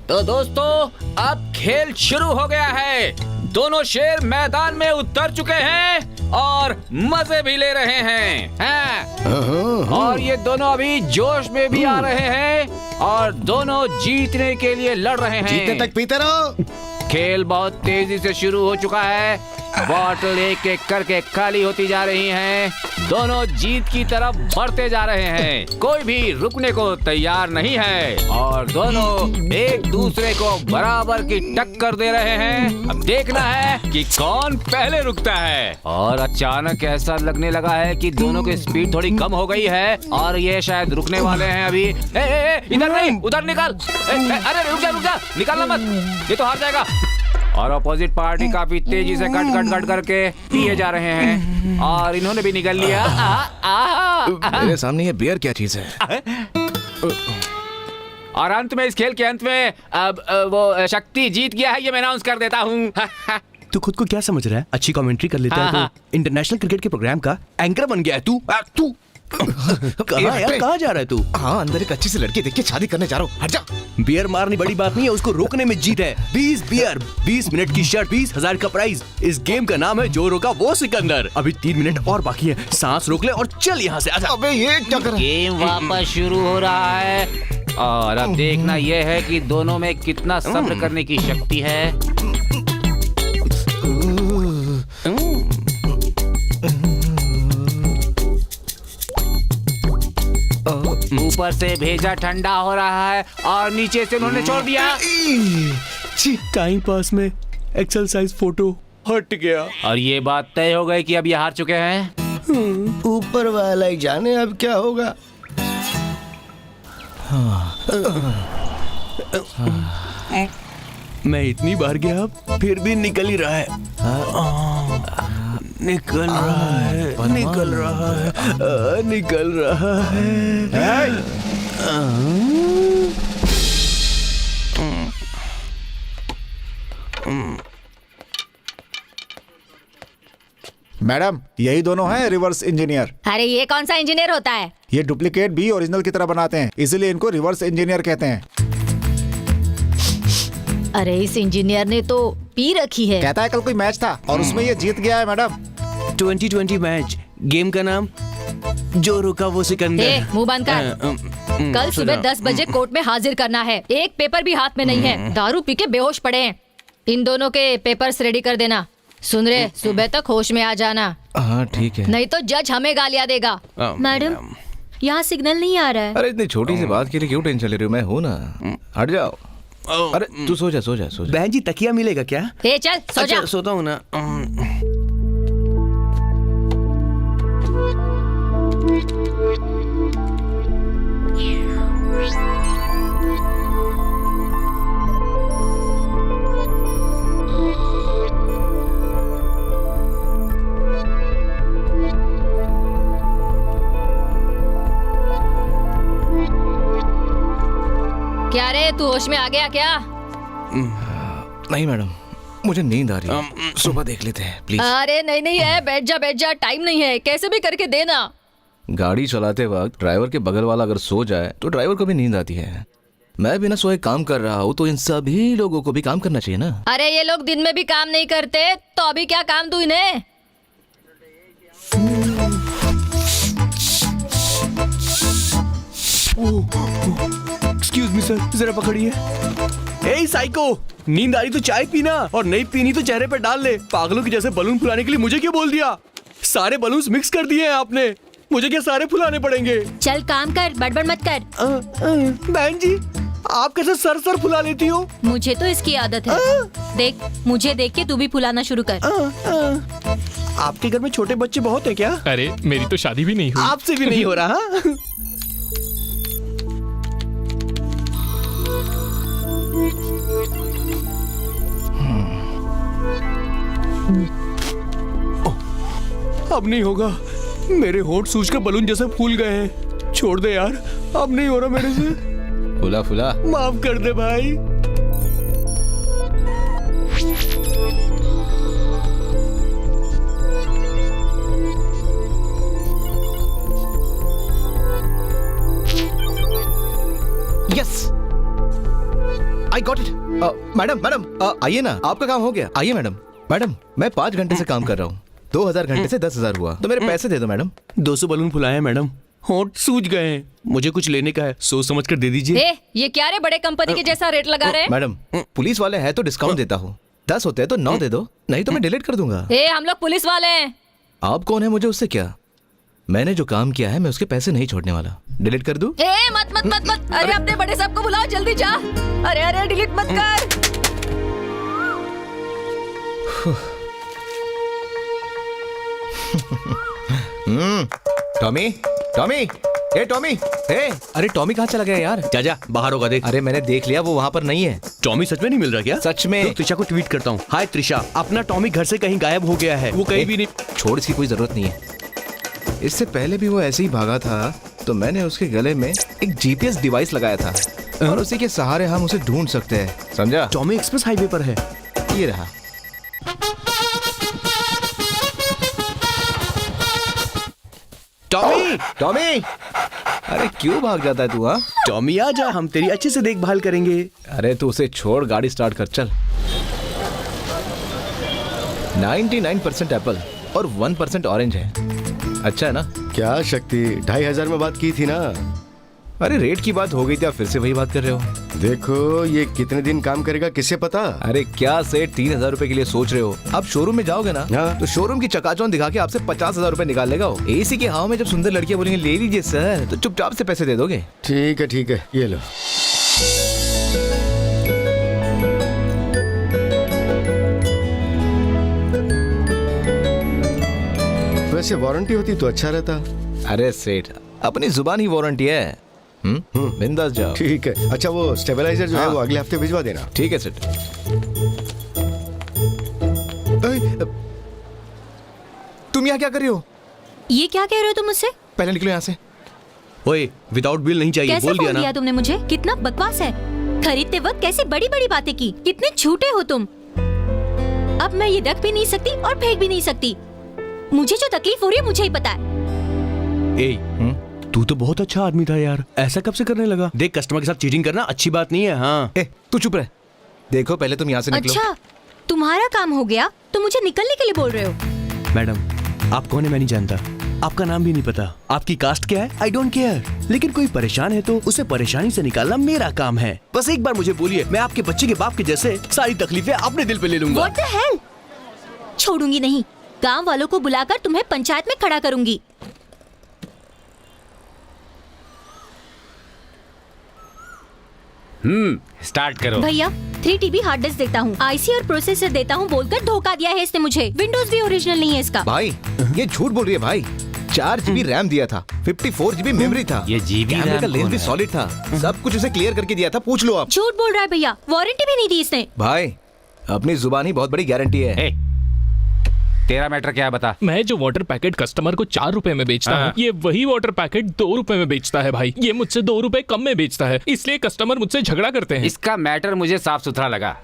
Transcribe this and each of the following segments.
तो दोस्तों अब खेल शुरू हो गया है। दोनों शेर मैदान में उतर चुके हैं और मजे भी ले रहे हैं। और ये दोनों अभी जोश में भी आ रहे हैं और दोनों जीतने के लिए लड़ रहे हैं। जीतने तक पीते रहो। खेल बहुत तेजी से शुरू हो चुका है। बॉटल एक एक करके खाली होती जा रही हैं। दोनों जीत की तरफ बढ़ते जा रहे हैं। कोई भी रुकने को तैयार नहीं है और दोनों एक दूसरे को बराबर की टक्कर दे रहे हैं। अब देखना है कि कौन पहले रुकता है। और अचानक ऐसा लगने लगा है कि दोनों की स्पीड थोड़ी कम हो गई है और ये शायद रुकने वाले हैं अभी। इधर नहीं, उधर निकाल। अरे रुक जा, निकालना मत, ये तो हार जाएगा। और अपोजिट पार्टी काफी तेजी से कट करके पिए जा रहे हैं और इन्होंने भी निकल लिया। मेरे सामने ये बियर क्या चीज है? और अंत में, इस खेल के अंत में अब वो शक्ति जीत गया है, ये मैं अनाउंस कर देता हूँ। तू खुद को क्या समझ रहा है? अच्छी कमेंट्री कर लेता है तो इंटरनेशनल क्रिकेट के प्रोग्राम का एंकर बन गया है तू। कहाँ जा रहा है तू? हाँ, अंदर एक अच्छी सी लड़की देख के शादी करने जा रहा हूँ। हट जा। बियर मारनी बड़ी बात नहीं है, उसको रोकने में जीत है। 20 बियर, 20 मिनट की शर्ट, 20,000 का प्राइज। इस गेम का नाम है जो रोका वो सिकंदर। अभी 3 मिनट और बाकी है, सांस रोक ले और चल यहाँ से। आजा। अबे ये क्या कर रहा है? गेम वापस शुरू हो रहा है और अब देखना यह है कि दोनों में कितना सब्र करने की शक्ति है। ऊपर से भेजा ठंडा हो रहा है और नीचे से उन्होंने छोड़ दिया। टाइम पास में एक्सरसाइज फोटो हट गया और ये बात तय हो गई कि अब ये हार चुके हैं। ऊपर वाला ही जाने अब क्या होगा। मैं इतनी बार गया फिर भी निकल ही रहा है। निकल रहा है, निकल रहा है, निकल रहा है। मैडम, यही दोनों हैं रिवर्स इंजीनियर। अरे ये कौन सा इंजीनियर होता है? ये डुप्लीकेट भी ओरिजिनल की तरह बनाते हैं, इसीलिए इनको रिवर्स इंजीनियर कहते हैं। अरे इस इंजीनियर ने तो पी रखी है। कहता है कल कोई मैच था और उसमें ये जीत गया है मैडम। 2020 मैच, गेम का नाम जो रोका वो सिकंदर। मुंह बंद कर। कल सुबह 10 बजे कोर्ट में हाजिर करना है। एक पेपर भी हाथ में नहीं है, दारू पी के बेहोश पड़े हैं। इन दोनों के पेपर्स रेडी कर देना। सुन रहे, सुबह तक होश में आ जाना। हाँ ठीक है। नहीं तो जज हमें गालियाँ देगा। मैडम, यहाँ सिग्नल नहीं आ रहा है। अरे इतनी छोटी सी बात के लिए क्यों टेंशन ले रही हो? मैं हूँ ना, हट जाओ। अरे तू सो जा, सो जा, सो जा। बहन जी तकिया मिलेगा क्या? चल सो जा। सोता हूँ ना। क्या रे, तू होश में आ गया क्या? नहीं मैडम, मुझे नींद आ रही है। सुबह देख लेते हैं प्लीज। अरे नहीं है, बैठ जा, टाइम नहीं है, कैसे भी करके देना। गाड़ी चलाते वक्त ड्राइवर के बगल वाला अगर सो जाए तो ड्राइवर को भी नींद आती है। मैं बिना सोए काम कर रहा हूँ तो इन सभी लोगों को भी काम करना चाहिए ना। अरे ये लोग दिन में भी काम नहीं करते तो अभी क्या काम दूं इन्हें? एक्सक्यूज मी सर, जरा पकड़िए। ए साइको, नींद आ रही तो चाय पीना और नहीं पीनी तो चेहरे पे डाल ले। पागलों की जैसे बलून फुलाने के लिए मुझे क्यों बोल दिया? सारे बलून्स मिक्स कर दिए हैं आपने, मुझे क्या सारे फुलाने पड़ेंगे? चल काम कर, बड़बड़ मत कर। बहन जी, आप कैसे सर फुला लेती हो? मुझे तो इसकी आदत है। देख, मुझे देख के तू भी फुलाना शुरू कर। आपके घर में छोटे बच्चे बहुत हैं क्या? अरे मेरी तो शादी भी नहीं हुई। आपसे भी नहीं हो रहा। अब नहीं होगा, मेरे होंठ सूजकर बलून जैसे फूल गए हैं। छोड़ दे यार, अब नहीं हो रहा मेरे से। फुला फुला, माफ कर दे भाई। Yes, I got it. Madam madam आइए ना, आपका काम हो गया। आइए मैडम। मैडम मैं 5 घंटे से काम कर रहा हूँ, 2000 घंटे से 10,000 हुआ, तो मेरे पैसे दे दो मैडम। 200 बलून फुलाए हैं मैडम, होंठ सूज गए हैं, मुझे कुछ लेने का है, सोच समझ कर दे दीजिए। ए, ये क्या रे बड़े कंपनी के जैसा रेट लगा रहे हैं? मैडम पुलिस वाले हैं तो डिस्काउंट देता हूँ, 10 होते हैं तो 9 दे दो, नहीं तो मैं डिलीट कर दूंगा। ए, हम लोग पुलिस वाले हैं। आप कौन है, मुझे उससे क्या? मैंने जो काम किया है मैं उसके पैसे नहीं छोड़ने वाला। डिलीट कर दूं? ए, मत मत मत मत, अरे अपने बड़े साहब को बुलाओ, जल्दी जा। अरे अरे डिलीट मत कर। टॉमी टॉमी, ए टॉमी, ए अरे टॉमी कहाँ चला गया यार? जा जा, बाहर होगा देख। अरे मैंने देख लिया, वो वहाँ पर नहीं है। टॉमी सच में नहीं मिल रहा क्या? सच में। तो त्रिशा को ट्वीट करता हूँ, हाय त्रिशा, अपना टॉमी घर से कहीं गायब हो गया है, वो कहीं भी नहीं। छोड़, इसकी कोई जरूरत नहीं है। इससे पहले भी वो ऐसे ही भागा था, तो मैंने उसके गले में एक जीपीएस डिवाइस लगाया था और उसी के सहारे हम उसे ढूंढ सकते हैं, समझा? टॉमी एक्सप्रेस हाईवे पर है। ये रहा। टॉमी, टॉमी, अरे क्यों भाग जाता है तू? हाँ टॉमी आ जा, हम तेरी अच्छे से देखभाल करेंगे। अरे तू उसे छोड़, गाड़ी स्टार्ट कर, चल। 99% एप्पल और 1% ऑरेंज है। अच्छा है ना? क्या शक्ति, 2,500 में बात की थी ना? अरे रेट की बात हो गई थी, आप फिर से वही बात कर रहे हो। देखो ये कितने दिन काम करेगा किसे पता। अरे क्या सेठ 3,000 रुपए के लिए सोच रहे हो? आप शोरूम में जाओगे ना, हाँ। तो शोरूम की चकाचौंध दिखा के आपसे 50,000 रुपए निकाल लेगा वो। एसी के हवा में जब सुंदर लड़कियां बोलेंगे ले लीजिए सर, तो चुपचाप से पैसे दे दोगे। ठीक है, ये लो। वैसे वारंटी होती तो अच्छा रहता। अरे सेठ, अपनी जुबान ही वारंटी है। बिंदास जाओ। ठीक है। अच्छा वो स्टेबलाइजर जो है हाँ। वो अगले हफ्ते भिजवा देना। ठीक है सेठ। तुम यहाँ क्या कर रही हो? ये क्या कह रहे हो तुम मुझसे? पहले निकलो यहाँ से। ओए, विदाउट बिल नहीं चाहिए, कैसे बोल दिया फोन ना। दिया तुमने मुझे? कितना बकवास है। खरीदते वक्त कैसे बड़ी बड़ी बातें की, कितने झूठे हो तुम। अब मैं ये रख भी नहीं सकती और फेंक भी नहीं सकती। मुझे जो तकलीफ हो रही है मुझे ही पता है। ए, तू तो बहुत अच्छा आदमी था यार, ऐसा कब से करने लगा? देख, कस्टमर के साथ चीटिंग करना अच्छी बात नहीं है। हाँ, ए, तू चुप रह। देखो पहले तुम यहाँ से निकलो। अच्छा, तुम्हारा काम हो गया तो मुझे निकलने के लिए बोल रहे हो? मैडम, आप कौन है मैं नहीं जानता, आपका नाम भी नहीं पता, आपकी कास्ट क्या है आई डोंट केयर, लेकिन कोई परेशान है तो उसे परेशानी से निकालना मेरा काम है। बस एक बार मुझे बोलिए, मैं आपके बच्चे के बाप के जैसे सारी तकलीफें अपने दिल पे ले लूंगा। What the hell? छोड़ूंगी नहीं, गांव वालों को बुलाकर तुम्हें पंचायत में खड़ा करूंगी। स्टार्ट करो। भैया 3 TB हार्ड डिस्क देता हूँ, आईसी और प्रोसेसर देता हूँ बोलकर धोखा दिया है इसने मुझे। विंडोज भी ओरिजिनल नहीं है इसका। भाई ये झूठ बोल रही है भाई। 4 GB रैम दिया था, 54 GB मेमोरी था, ये GB कैमरे रैम का लेंस कौन भी है? सॉलिड था, सब कुछ उसे क्लियर करके दिया था, पूछ लो आप। झूठ बोल रहा है भैया, वारंटी भी नहीं दी इसने। भाई अपनी जुबान ही बहुत बड़ी गारंटी है। ए, तेरा मैटर क्या है बता। मैं जो वाटर पैकेट कस्टमर को 4 रुपए में बेचता हूँ, ये वही वाटर पैकेट 2 रुपए में बेचता है भाई। ये मुझसे 2 रुपए कम में बेचता है, इसलिए कस्टमर मुझसे झगड़ा करते हैं। इसका मैटर मुझे साफ सुथरा लगा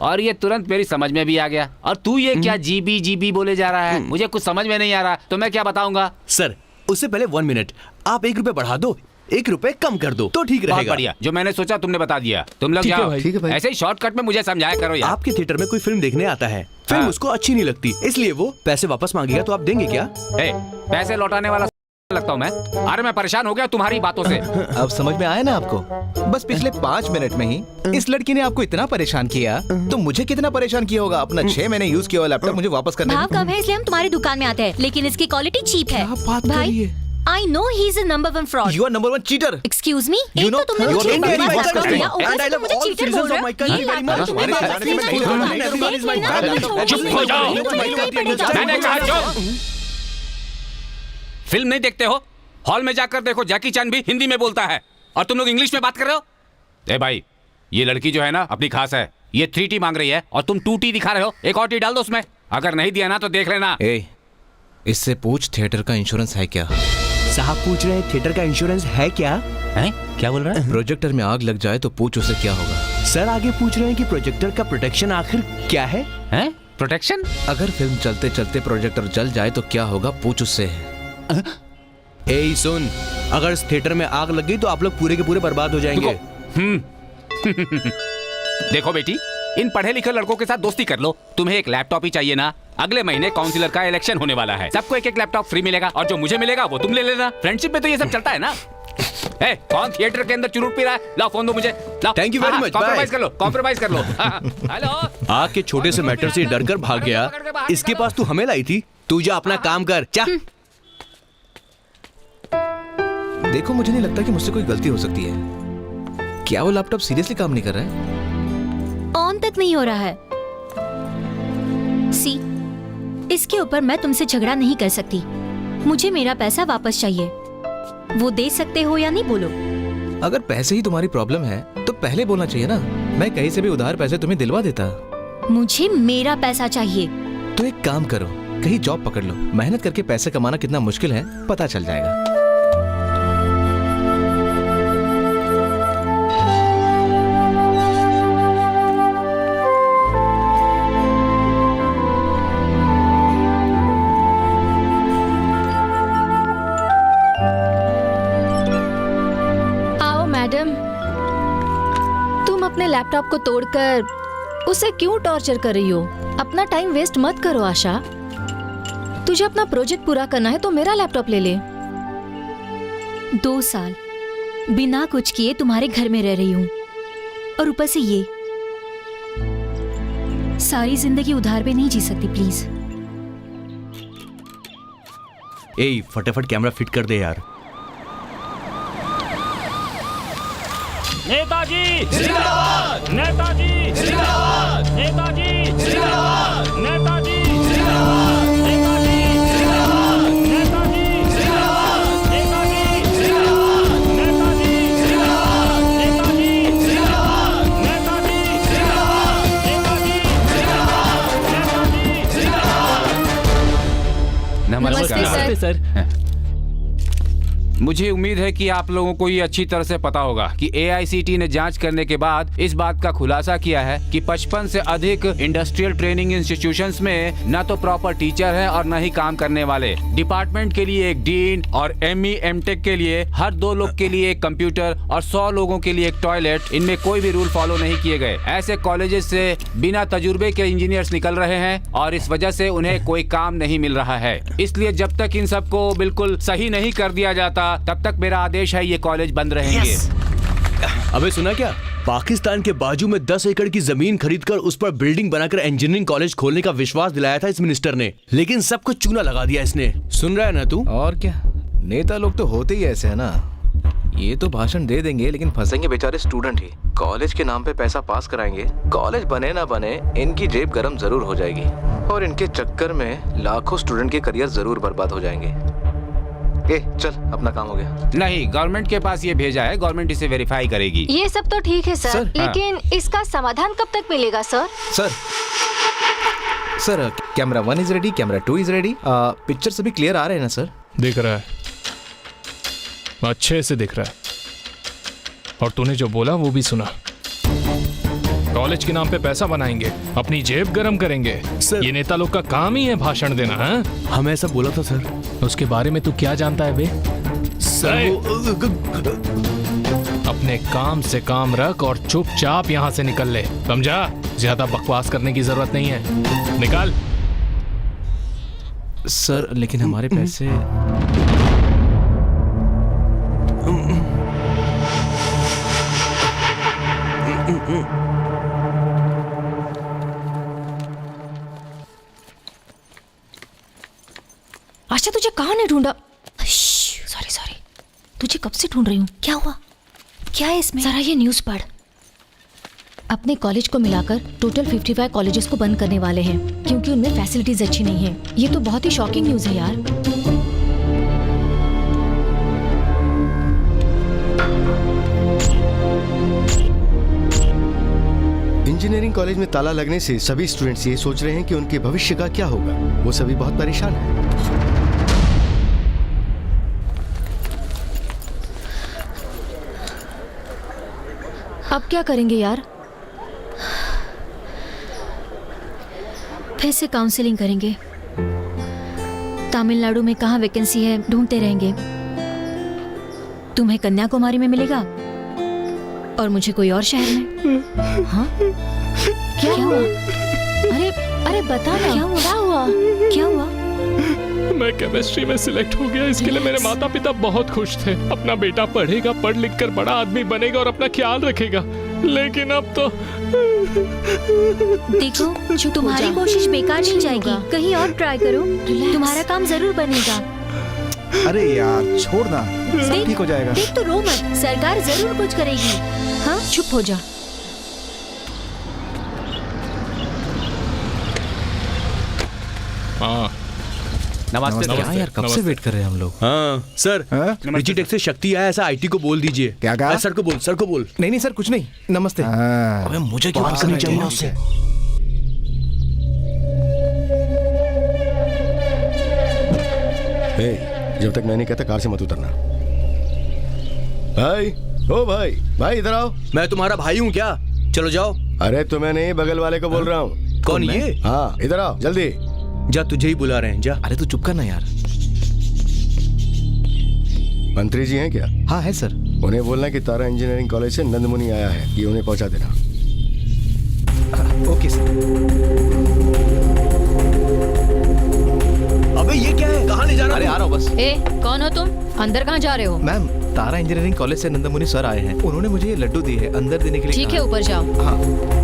और ये तुरंत मेरी समझ में भी आ गया। और तू ये क्या जीबी बोले जा रहा है, मुझे कुछ समझ में नहीं आ रहा, तो मैं क्या बताऊंगा। सर, उससे पहले 1 मिनट, आप 1 रुपए बढ़ा दो, 1 रुपए कम कर दो तो ठीक बहुत रहेगा। बढ़िया, जो मैंने सोचा तुमने बता दिया। तुम लोग ठीक है जाओ, भाई। ठीक है भाई। ऐसे ही शॉर्टकट में मुझे समझाया करो यार। आपके थिएटर में कोई फिल्म देखने आता है, फिल्म हाँ। उसको अच्छी नहीं लगती, इसलिए वो पैसे वापस मांगेगा, तो आप देंगे क्या? ए, पैसे लौटाने वाला लगता हूँ मैं। अरे मैं परेशान हो गया तुम्हारी बातों से। अब समझ में आया ना आपको? बस पिछले 5 मिनट में ही इस लड़की ने आपको इतना परेशान किया, तो मुझे कितना परेशान किया होगा। अपना 6 महीने यूज किया हुआ लैपटॉप मुझे वापस करने भाव दो। कम है इसलिए हम तुम्हारी दुकान में आते हैं, लेकिन इसकी क्वालिटी चीप है। क्या बात कर रही भाई है? I know he is a number 1 fraud. You are number 1 cheater. Excuse me, You एक know, तो तुमने you मुझे are एक very बार fast बता customer. दिया, ऊपर And I से तुम love मुझे all चीटर citizens बोल रहे of my हो। country ये very लैपटॉप much. तुम्हें हमारे वापस country में नहीं नहीं करना। होता, everyone is my देख लेना, brother. तुम्हें छोड़ चुप दूंगी। हो जाओ। ये तो एक ही पड़ेगा। मैंने कहा जो फिल्म नहीं देखते हो, हॉल में जाकर देखो, जैकी चैन भी हिंदी में बोलता है और तुम लोग इंग्लिश में बात कर रहे हो। ए भाई, ये लड़की जो है ना अपनी खास है, ये 3T मांग रही है और तुम 2T दिखा रहे हो। एक और T डाल दो उसमें, अगर नहीं दिया ना तो देख लेना। ए, इससे पूछ थिएटर का इंश्योरेंस है क्या? साहब पूछ रहे हैं थिएटर का इंश्योरेंस है क्या? हैं? क्या बोल रहा है? प्रोजेक्टर में आग लग जाए तो पूछ उसे क्या होगा। सर आगे पूछ रहे हैं कि प्रोजेक्टर का प्रोटेक्शन आखिर क्या है? हैं? प्रोटेक्शन? अगर फिल्म चलते चलते प्रोजेक्टर जल जाए तो क्या होगा, पूछ उससे। ए सुन, अगर इस थिएटर में आग लग गई तो आप लोग पूरे के पूरे बर्बाद हो जाएंगे। देखो बेटी, इन पढ़े लिखे लड़कों के साथ दोस्ती कर लो। तुम्हें एक लैपटॉप ही चाहिए ना? अगले महीने काउंसिलर का इलेक्शन होने वाला है, सबको एक एक लैपटॉप फ्री मिलेगा और जो मुझे मिलेगा वो तुम ले लेना। फ्रेंडशिप में तो ये सब चलता है ना। ए, कौन थिएटर के अंदर चुरूट पी रहा है? लाओ फोन दो मुझे। लाओ। Thank you very much, compromise bye. कर लो, कॉम्प्रोमाइज कर लो। हेलो। आग के छोटे से मैटर से डर कर भाग गया, इसके पास तू हमें लाई थी। तू जा अपना काम कर, जा। देखो, मुझे नहीं लगता कि मुझसे कोई गलती हो सकती है। क्या वो लैपटॉप सीरियसली काम नहीं कर रहा है? ऑन तक नहीं हो रहा है। सी, इसके ऊपर मैं तुमसे झगड़ा नहीं कर सकती। मुझे मेरा पैसा वापस चाहिए। वो दे सकते हो या नहीं, बोलो। अगर पैसे ही तुम्हारी प्रॉब्लम है तो पहले बोलना चाहिए ना। मैं कहीं से भी उधार पैसे तुम्हें दिलवा देता। मुझे मेरा पैसा चाहिए। तो एक काम करो, कहीं जॉब पकड़ लो। मेहनत करके पैसे कमाना कितना मुश्किल है पता चल जाएगा। आओ मैडम, तुम अपने लैपटॉप को तोड़कर उसे क्यों टॉर्चर कर रही हो? अपना टाइम वेस्ट मत करो आशा। तुझे अपना प्रोजेक्ट पूरा करना है तो मेरा लैपटॉप ले ले। 2 साल बिना कुछ किए तुम्हारे घर में रह रही हूँ, और ऊपर से ये। सारी जिंदगी उधार पे नहीं जी सकती, प्लीज। ए, फटाफट कैमरा फिट कर दे यार। नेताजी जिंदाबाद, नेताजी जिंदाबाद, नेताजी जिंदाबाद, नेताजी जिंदाबाद, नेताजी जिंदाबाद, नेताजी जिंदाबाद, नेताजी जिंदाबाद, नेताजी जिंदाबाद, नेताजी जिंदाबाद, नेताजी जिंदाबाद, नेताजी जिंदाबाद, नेताजी जिंदाबाद। नमस्कार सर। मुझे उम्मीद है कि आप लोगों को ये अच्छी तरह से पता होगा कि AICT ने जांच करने के बाद इस बात का खुलासा किया है कि 55 से अधिक इंडस्ट्रियल ट्रेनिंग इंस्टीट्यूशंस में न तो प्रॉपर टीचर है और न ही काम करने वाले। डिपार्टमेंट के लिए एक डीन और ME MTech के लिए हर 2 लोग के लिए एक कंप्यूटर और 100 लोगों के लिए एक टॉयलेट, इनमें कोई भी रूल फॉलो नहीं किए गए। ऐसे कॉलेजेस से बिना तजुर्बे के इंजीनियर्स निकल रहे हैं और इस वजह से उन्हें कोई काम नहीं मिल रहा है। इसलिए जब तक इन सबको बिल्कुल सही नहीं कर दिया जाता तब तक मेरा आदेश है ये कॉलेज बंद रहेंगे। अबे सुना क्या? पाकिस्तान के बाजू में 10 एकड़ की जमीन खरीदकर उस पर बिल्डिंग बनाकर इंजीनियरिंग कॉलेज खोलने का विश्वास दिलाया था इस मिनिस्टर ने, लेकिन सब कुछ चूना लगा दिया इसने। सुन रहा है ना तू? और क्या, नेता लोग तो होते ही ऐसे है ना। ये तो भाषण दे देंगे लेकिन फंसेंगे बेचारे स्टूडेंट ही। कॉलेज के नाम पे पैसा पास कराएंगे, कॉलेज बने ना बने इनकी जेब गरम जरूर हो जाएगी और इनके चक्कर में लाखों स्टूडेंट के करियर जरूर बर्बाद हो जाएंगे। चल, अपना काम हो गया। नहीं, गवर्नमेंट के पास ये भेजा है, गवर्नमेंट इसे वेरीफाई करेगी। ये सब तो ठीक है सर, लेकिन इसका समाधान कब तक मिलेगा sir? Sir, camera 1 is ready, camera 2 is ready. Picture सभी क्लियर आ रहे हैं ना सर? दिख रहा है, अच्छे से दिख रहा है। और तूने जो बोला वो भी सुना। कॉलेज के नाम पे पैसा बनाएंगे, अपनी जेब गरम करेंगे। सर, ये नेता लोग का काम ही है भाषण देना। हाँ, हमें ऐसा बोला था सर। उसके बारे में तू क्या जानता है बे? सर, अपने काम से काम रख और चुपचाप यहाँ से निकल ले, समझा? ज्यादा बकवास करने की जरूरत नहीं है, निकाल। सर, लेकिन हमारे पैसे। आशा, तुझे कहाँ ने ढूंढा? सॉरी, तुझे कब से ढूंढ रही हूँ। क्या हुआ? क्या है इसमें? जरा ये न्यूज़ पढ़। अपने कॉलेज को मिलाकर टोटल 55 कॉलेजेस को बंद करने वाले हैं क्योंकि उनमें फैसिलिटीज अच्छी नहीं है। ये तो बहुत ही शॉकिंग न्यूज़ है यार। इंजीनियरिंग कॉलेज में ताला लगने से सभी स्टूडेंट्स ये सोच रहे हैं कि उनके भविष्य का क्या होगा। वो सभी बहुत परेशान हैं। अब क्या करेंगे यार? फिर से काउंसलिंग करेंगे। तमिलनाडु में कहाँ वैकेंसी है ढूंढते रहेंगे। तुम्हें कन्याकुमारी में मिलेगा, और मुझे कोई और शहर में। हाँ? क्या हुआ? अरे अरे बता ना, क्या हुआ? क्या हुआ? मैं केमिस्ट्री में सिलेक्ट हो गया। इसके लिए मेरे माता पिता बहुत खुश थे। अपना बेटा पढ़ेगा, पढ़ लिख कर बड़ा आदमी बनेगा और अपना ख्याल रखेगा। लेकिन अब तो देखो, तुम्हारी कोशिश बेकार नहीं जाएगी। कहीं और ट्राई करो, तुम्हारा काम जरूर बनेगा। अरे यार छोड़ ना, सब ठीक हो जाएगा। देख तो रो मत, सरकार जरूर कुछ करेगी। हाँ, चुप हो जा। हाँ नमस्ते। क्या यार, कब से वेट कर रहे हैं हम लोग। हाँ सर, हाँ? रिचीटेक से शक्ति आया, ऐसा आईटी को बोल दीजिए। क्या कहा? सर को बोल, सर को बोल। नहीं नहीं सर, कुछ नहीं। नमस्ते। हाँ। अबे मुझे क्यों बात करनी चाहिए उससे? जब तक मैं नहीं कहता कार से मत उतरना। भाई, ओ भाई, भाई इधर आओ। मैं तुम्हारा भाई हूँ क्या? चलो जाओ। अरे तुम्हें नहीं, बगल वाले को बोल रहा हूँ। कौन ये? हाँ इधर आओ जल्दी। जा, तुझे ही बुला रहे हैं, जा। अरे तू चुप कर ना यार। मंत्री जी हैं क्या? हाँ है सर। उन्हें बोलना कि तारा इंजीनियरिंग कॉलेज से नंदमुनि आया है, ये उन्हें पहुंचा देना। Okay sir. अबे ये क्या है? कहाँ ले जा रहा अरे है? आ रहा हूँ बस। ए, कौन हो तुम? अंदर कहाँ जा रहे हो? मैम, तारा इंजीनियरिंग कॉलेज से नंदमुनि सर आए हैं। उन्होंने मुझे ये लड्डू दिए हैं, अंदर देने के लिए ठीक है, कहा ऊपर जाओ। हाँ।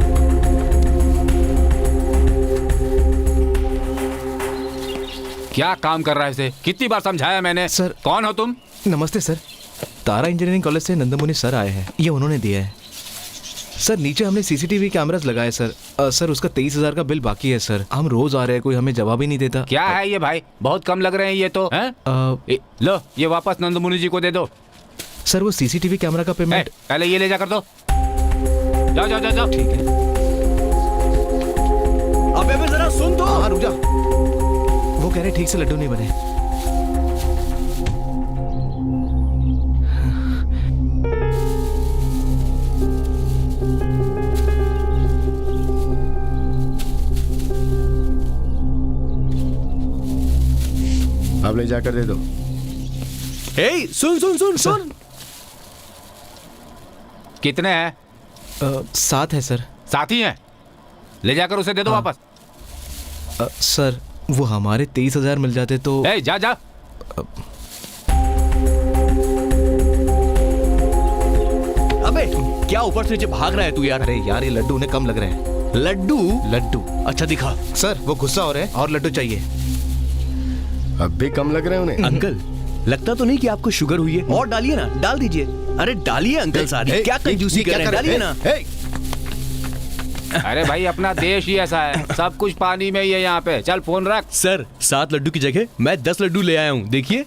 क्या काम कर रहा है इसे? कितनी बार समझाया मैंने। सर। कौन हो तुम? नमस्ते सर, तारा इंजीनियरिंग कॉलेज से नंदमुनि सर आए हैं, ये उन्होंने दिया है। सर नीचे हमने सीसीटीवी कैमरास लगाए सर। सर उसका 23,000 का बिल बाकी है सर। हम रोज आ रहे हैं, कोई हमें जवाब ही नहीं देता। क्या है ये भाई? बहुत कम लग रहे हैं ये तो। हैं? लो ये वापस नंदमुनि जी को दे दो। सर वो सीसीटीवी कैमरा का पेमेंट। पहले ये ले जा कर दो। जाओ जाओ जाओ जाओ। ठीक है। अबे बे जरा सुन तो। हाँ रुक जा, वो कह रहे ठीक से लड्डू नहीं बने। अब ले जाकर दे दो। ए, सुन सुन सुन सुन। कितने हैं? 7 है सर। साथी हैं? ले जाकर उसे दे दो वापस। सर वो हमारे 23,000 मिल जाते तो। ए, जा जा। अबे क्या ऊपर से नीचे भाग रहा है तू यार? अरे यार ये लड्डू उन्हें कम लग रहे हैं। लड्डू? लड्डू। अच्छा दिखा। सर वो गुस्सा हो रहे हैं और लड्डू चाहिए। अब भी कम लग रहे हैं उन्हें। अंकल, लगता तो नहीं कि आपको शुगर हुई है? और डालिए ना, डाल दीजिए। अरे डालिए अंकल सारी। क्या कंजूसी कर रहे हैं? डालिए ना। अरे भाई अपना देश ही ऐसा है, सब कुछ पानी में ही है यहाँ पे। चल फोन रख। सर 7 लड्डू की जगह मैं 10 लड्डू ले आया हूँ। देखिए,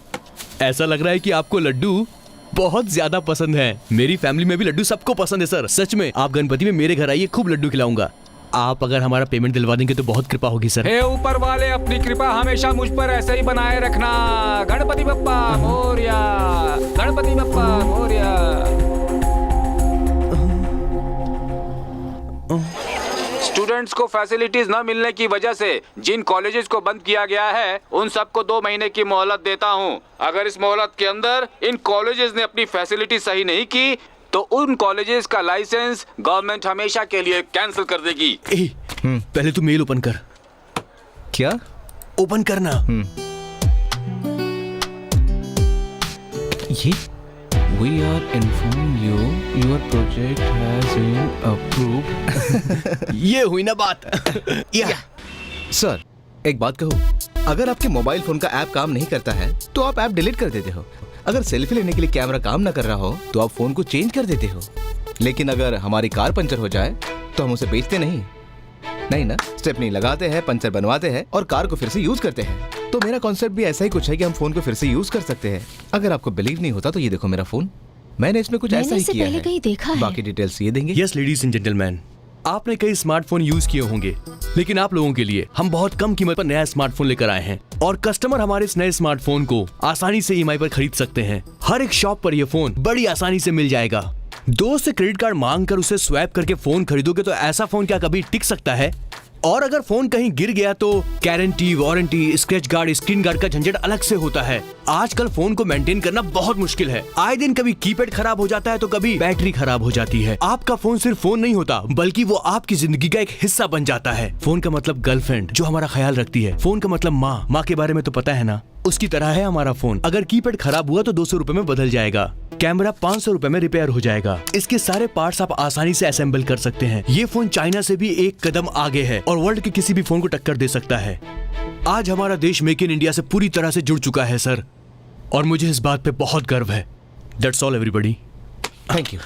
ऐसा लग रहा है कि आपको लड्डू बहुत ज्यादा पसंद है। मेरी फैमिली में भी लड्डू सबको पसंद है सर। सच में आप गणपति में मेरे घर आइए, खूब लड्डू खिलाऊंगा। आप अगर हमारा पेमेंट दिलवा देंगे तो बहुत कृपा होगी सर। हे ऊपर वाले, अपनी कृपा हमेशा मुझ पर ऐसे ही बनाए रखना। गणपति बप्पा मोरया, गणपति बप्पा मोरया। स्टूडेंट्स को फैसिलिटीज न मिलने की वजह से जिन कॉलेजेस को बंद किया गया है, उन सबको 2 महीने की मोहलत देता हूं। अगर इस मोहलत के अंदर इन कॉलेजेस ने अपनी फैसिलिटी सही नहीं की तो उन कॉलेजेस का लाइसेंस गवर्नमेंट हमेशा के लिए कैंसिल कर देगी। पहले तू मेल ओपन कर। क्या? ओपन करना। ये We are inform you your project has been approved. ये हुई ना बात। या सर एक बात कहूँ, अगर आपके मोबाइल फोन का ऐप काम नहीं करता है तो आप ऐप डिलीट कर देते हो। अगर सेल्फी लेने के लिए कैमरा काम ना कर रहा हो तो आप फोन को चेंज कर देते हो। लेकिन अगर हमारी कार पंचर हो जाए तो हम उसे बेचते नहीं ना, स्टेपनी लगाते हैं, पंचर बनवाते हैं और कार को फिर से यूज करते हैं। तो मेरा कॉन्सेप्ट भी ऐसा ही कुछ है कि हम फोन को फिर से यूज कर सकते हैं। अगर आपको बिलीव नहीं होता तो ये देखो मेरा फोन, मैंने इसमें कुछ ऐसा ही किया पहले है। कहीं देखा है। बाकी डिटेल्स ये देंगे। यस लेडीज एंड जेंटलमैन, आपने कई स्मार्टफोन यूज किए होंगे, लेकिन आप लोगों के लिए हम बहुत कम कीमत पर नया स्मार्टफोन लेकर आए हैं और कस्टमर हमारे इस नए स्मार्टफोन को आसानी से ईएमआई पर खरीद सकते हैं। हर एक शॉप पर यह फोन बड़ी आसानी से मिल जाएगा। दोस्त से क्रेडिट कार्ड मांग कर उसे स्वैप करके फोन खरीदोगे तो ऐसा फोन क्या कभी टिक सकता है? और अगर फोन कहीं गिर गया तो guarantee, warranty, scratch guard, screen guard का झंझट अलग से होता है। आजकल फोन को मेंटेन करना बहुत मुश्किल है। आए दिन कभी कीपैड खराब हो जाता है तो कभी बैटरी खराब हो जाती है। आपका फोन सिर्फ फोन नहीं होता, बल्कि वो आपकी जिंदगी का एक हिस्सा बन जाता है। फोन का मतलब गर्लफ्रेंड जो हमारा ख्याल रखती है। फोन का मतलब माँ के बारे में तो पता है ना, उसकी तरह है हमारा फोन। अगर कीपैड खराब हुआ तो 200 रुपए में बदल जाएगा, कैमरा 500 रुपए में रिपेयर हो जाएगा। इसके सारे पार्ट्स आप आसानी से असेंबल कर सकते हैं। ये फोन चाइना से भी एक कदम आगे है और वर्ल्ड के किसी भी फोन को टक्कर दे सकता है। आज हमारा देश मेक इन इंडिया से पूरी तरह से जुड़ चुका है सर, और मुझे इस बात पे बहुत गर्व है। That's all everybody. Thank you.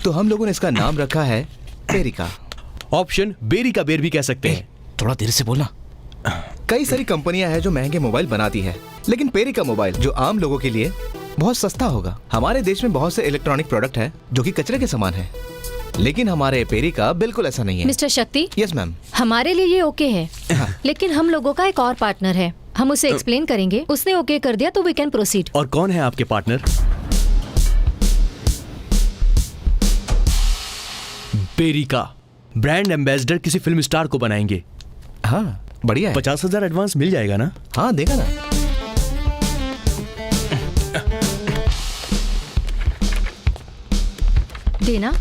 तो हम लोगों ने इसका नाम रखा है पेरिका। ऑप्शन बेरी का बेर भी कह सकते हैं। थोड़ा देर से बोलना। कई सारी कंपनियां हैं जो महंगे मोबाइल बनाती है, लेकिन पेरिका मोबाइल जो आम लोगों के लिए बहुत सस्ता होगा। हमारे देश में बहुत से इलेक्ट्रॉनिक प्रोडक्ट है जो कि कचरे के समान है, लेकिन हमारे पेरिका बिल्कुल ऐसा नहीं है। मिस्टर शक्ति, यस मैम। हमारे लिए ये ओके है, लेकिन हम लोगों का एक और पार्टनर है। हम उसे एक्सप्लेन करेंगे, उसने ओके कर दिया तो वी कैन प्रोसीड। और कौन है आपके पार्टनर? पेरिका ब्रांड एम्बेसडर किसी फिल्म स्टार को बनाएंगे। हाँ बढ़िया है। 50,000 एडवांस मिल जाएगा ना? हाँ देगा ना। देना।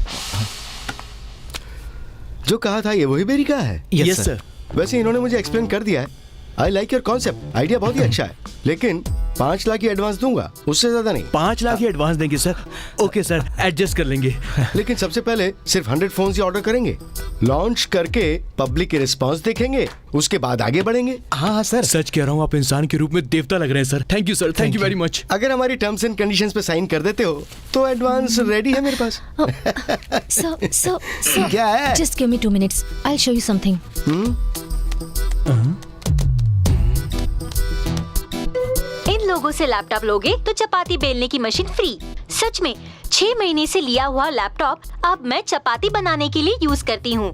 जो कहा था ये वही बेरी का है। Yes sir. वैसे इन्होंने मुझे एक्सप्लेन कर दिया है। I like your concept, idea बहुत ही अच्छा है, लेकिन 5 लाख की एडवांस दूंगा, उससे ज्यादा नहीं। 5 लाख ही एडवांस देंगे सर? ओके सर, एडजस्ट कर लेंगे। लेकिन सबसे पहले सिर्फ 100 फोन्स ही ऑर्डर करेंगे, लॉन्च करके पब्लिक के रिस्पांस देखेंगे, उसके बाद आगे बढ़ेंगे। हाँ सर। सच कह रहा हूँ, आप इंसान के रूप में देवता लग रहे हैं sir. Thank you sir, thank you very much. अगर हमारी टर्म्स एंड कंडीशंस पे साइन कर देते हो तो एडवांस रेडी है मेरे पास। So, क्या है? just give me 2 minutes. I'll show you something. इन लोगों से लैपटॉप लोगे तो चपाती बेलने की मशीन फ्री। सच में 6 महीने से लिया हुआ लैपटॉप अब मैं चपाती बनाने के लिए यूज करती हूँ,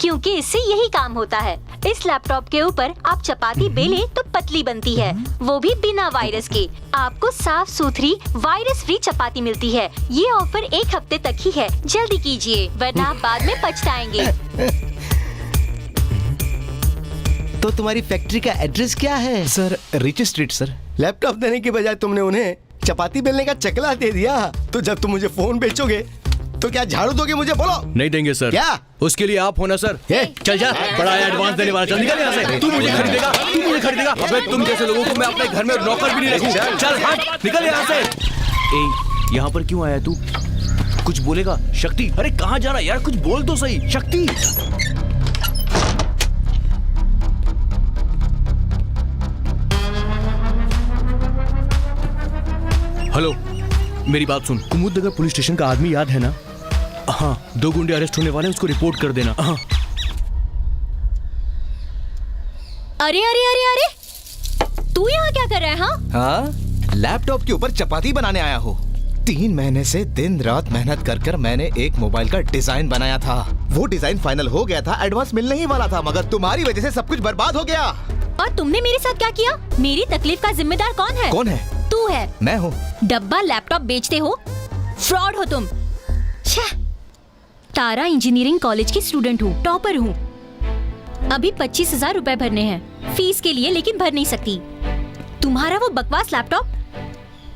क्योंकि इससे यही काम होता है। इस लैपटॉप के ऊपर आप चपाती बेले तो पतली बनती है, वो भी बिना वायरस के। आपको साफ सुथरी वायरस फ्री चपाती मिलती है। ये ऑफर 1 हफ्ते तक ही है, जल्दी कीजिए वरना आप बाद में पछताएंगे। तो तुम्हारी फैक्ट्री का एड्रेस क्या है? Sir rich street sir. Laptop देने के बजाय तुमने उन्हें चपाती बेलने का चकला दे दिया। तो जब तुम मुझे फोन बेचोगे तो क्या झाड़ू दोगे मुझे? बोलो। नहीं देंगे सर। क्या? उसके लिए आप होना सर। चल जा, बड़ा एडवांस देने वाला। चल निकल यहाँ से। तू मुझे खरीदेगा, तू मुझे खरीदेगा। अबे तुम जैसे लोगों को मैं अपने घर में नौकर भी नहीं रखूं। चल हट, निकल यहाँ से। ए, यहाँ पर क्यों आया तू? कुछ बोलेगा? शक्ति, अरे कहाँ जा रहा है यार? कुछ बोल तो सही। शक्ति, हेलो, मेरी बात सुन। कुमुदनगर पुलिस स्टेशन का आदमी याद है ना? हाँ, 2 गुंडे अरेस्ट होने वाले हैं, उसको रिपोर्ट कर देना। हाँ। अरे अरे अरे अरे, तू यहाँ क्या कर रहा है? हाँ, लैपटॉप के ऊपर चपाती बनाने आया हो। 3 महीने से दिन रात मेहनत कर कर मैंने एक मोबाइल का डिजाइन बनाया था। वो डिजाइन फाइनल हो गया था, एडवांस मिलने ही वाला था, मगर तुम्हारी वजह से सब कुछ बर्बाद हो गया। और तुमने मेरे साथ क्या किया? मेरी तकलीफ का जिम्मेदार कौन है? कौन है? तू है। मैं हूँ। डब्बा लैपटॉप बेचते हो, फ्रॉड हो तुम। छह। तारा इंजीनियरिंग कॉलेज की स्टूडेंट हूँ, टॉपर हूँ। अभी 25,000 रुपए भरने हैं फीस के लिए, लेकिन भर नहीं सकती। तुम्हारा वो बकवास लैपटॉप,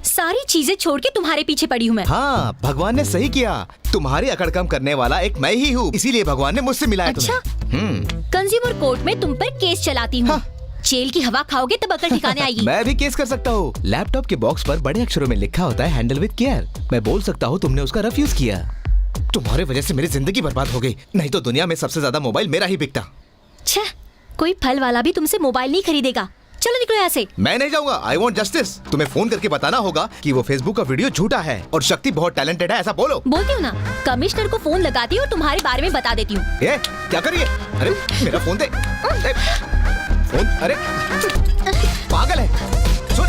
सारी चीजें छोड़ के तुम्हारे पीछे पड़ी हूँ मैं। हाँ, भगवान ने सही किया। तुम्हारी अकड़ कम करने वाला एक मैं ही हूँ, इसीलिए भगवान ने मुझसे मिलाया अच्छा? तुम्हें। कंज्यूमर कोर्ट में तुम पर केस चलाती हूँ। हाँ। जेल की हवा खाओगे तब अकल ठिकाने आएगी। मैं भी केस कर सकता हूँ। लैपटॉप के बॉक्स पर बड़े अक्षरों में लिखा होता है हैंडल विद केयर। मैं बोल सकता हूँ तुमने उसका रफ्यूज किया। तुम्हारे वजह से मेरी जिंदगी बर्बाद हो गई, नहीं तो दुनिया में सबसे ज्यादा मोबाइल मेरा ही बिकता। छह, कोई फल वाला भी तुमसे मोबाइल नहीं खरीदेगा। चलो निकलो यहाँ से। मैं नहीं जाऊंगा। I want justice. तुम्हें फोन करके बताना होगा कि वो फेसबुक का वीडियो झूठा है और शक्ति बहुत टैलेंटेड है, ऐसा बोलो। बोलती हूँ ना, कमिश्नर को फोन लगाती हूँ और तुम्हारे बारे में बता देती हूँ। ये क्या करिए? अरे मेरा फोन दे। फोन, अरे पागल है। सुन,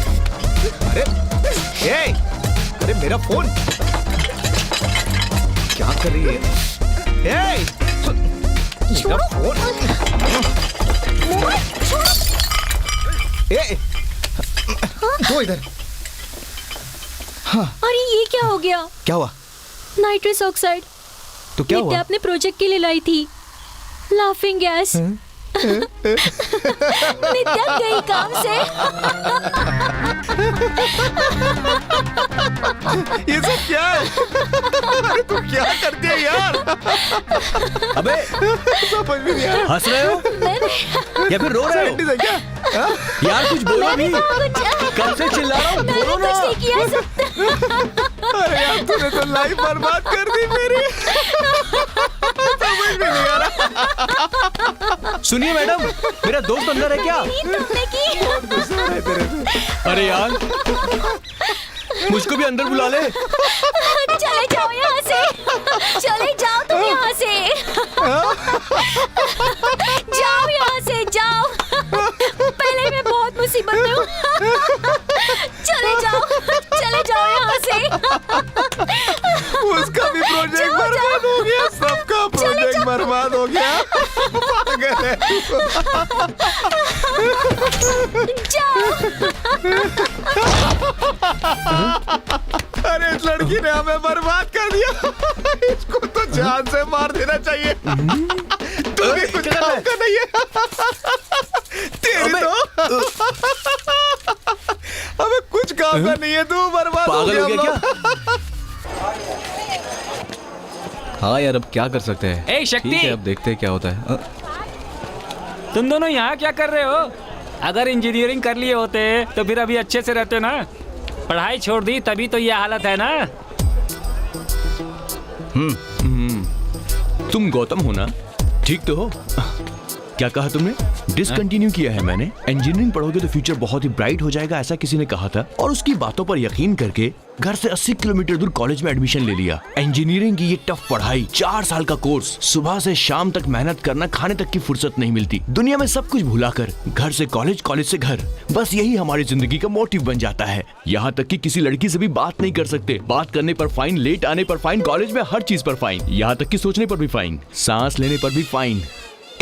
अरे मेरा फोन क्या कर रही है? सुन, मेरा फोन। दो इधर। हाँ। अरे ये क्या हो गया? क्या हुआ? Nitrous oxide. तो क्या हुआ? अपने प्रोजेक्ट के लिए लाई थी, लाफिंग गैस। नित्या गई काम से। ये सब क्या है? अरे तू क्या करती है यार? अबे समझ में नहीं आ रहा। हंस रहे हो या फिर रो रहे हो? है क्या? यार कुछ बोलो भी। कब से चिल्ला रहा हूँ, बोलो ना। अरे यार तूने तो लाइफ बर्बाद कर दी मेरी। समझ में नहीं आ रहा। सुनिए मैडम, मेरा दोस्त अंदर है क्या? अरे यार मुझको भी अंदर बुला ले। चले जाओ यहाँ से। चले जाओ तुम यहाँ से। जाओ यहाँ से, जाओ। पहले मैं बहुत मुसीबत में हूँ। चले जाओ यहाँ से। उसका भी प्रोजेक्ट बर्बाद हो गया, सबका प्रोजेक्ट बर्बाद हो गया। पागल है तू। अरे इस लड़की ने हमें बर्बाद कर दिया। इसको तो जान से मार देना चाहिए। तू भी कुछ काम का नहीं है। तेरी तो हमें कुछ काम का नहीं है, तू बर्बाद हो पागल गया हो गया हम क्या? लोग। हाँ यार, अब क्या कर सकते हैं। ए, शक्ति! ठीक है, अब देखते हैं क्या होता है। तुम दोनों यहाँ क्या कर रहे हो? अगर इंजीनियरिंग कर लिए होते तो फिर अभी अच्छे से रहते ना। पढ़ाई छोड़ दी तभी तो ये हालत है ना। तुम गौतम हो ना? ठीक तो हो? क्या कहा तुमने? डिसकंटिन्यू किया है मैंने। इंजीनियरिंग पढ़ोगे तो फ्यूचर बहुत ही ब्राइट हो जाएगा, ऐसा किसी ने कहा था, और उसकी बातों पर यकीन करके घर से 80 किलोमीटर दूर कॉलेज में एडमिशन ले लिया। इंजीनियरिंग की ये टफ पढ़ाई, 4 साल का कोर्स, सुबह से शाम तक मेहनत करना, खाने तक की फुर्सत नहीं मिलती। दुनिया में सब कुछ भुलाकर घर से कॉलेज, कॉलेज से घर, बस यही हमारी जिंदगी का मोटिव बन जाता है। यहाँ तक कि किसी लड़की से भी बात नहीं कर सकते। बात करने पर फाइन, लेट आने पर फाइन, कॉलेज में हर चीज पर फाइन, यहाँ तक कि सोचने पर भी फाइन, सांस लेने पर भी फाइन।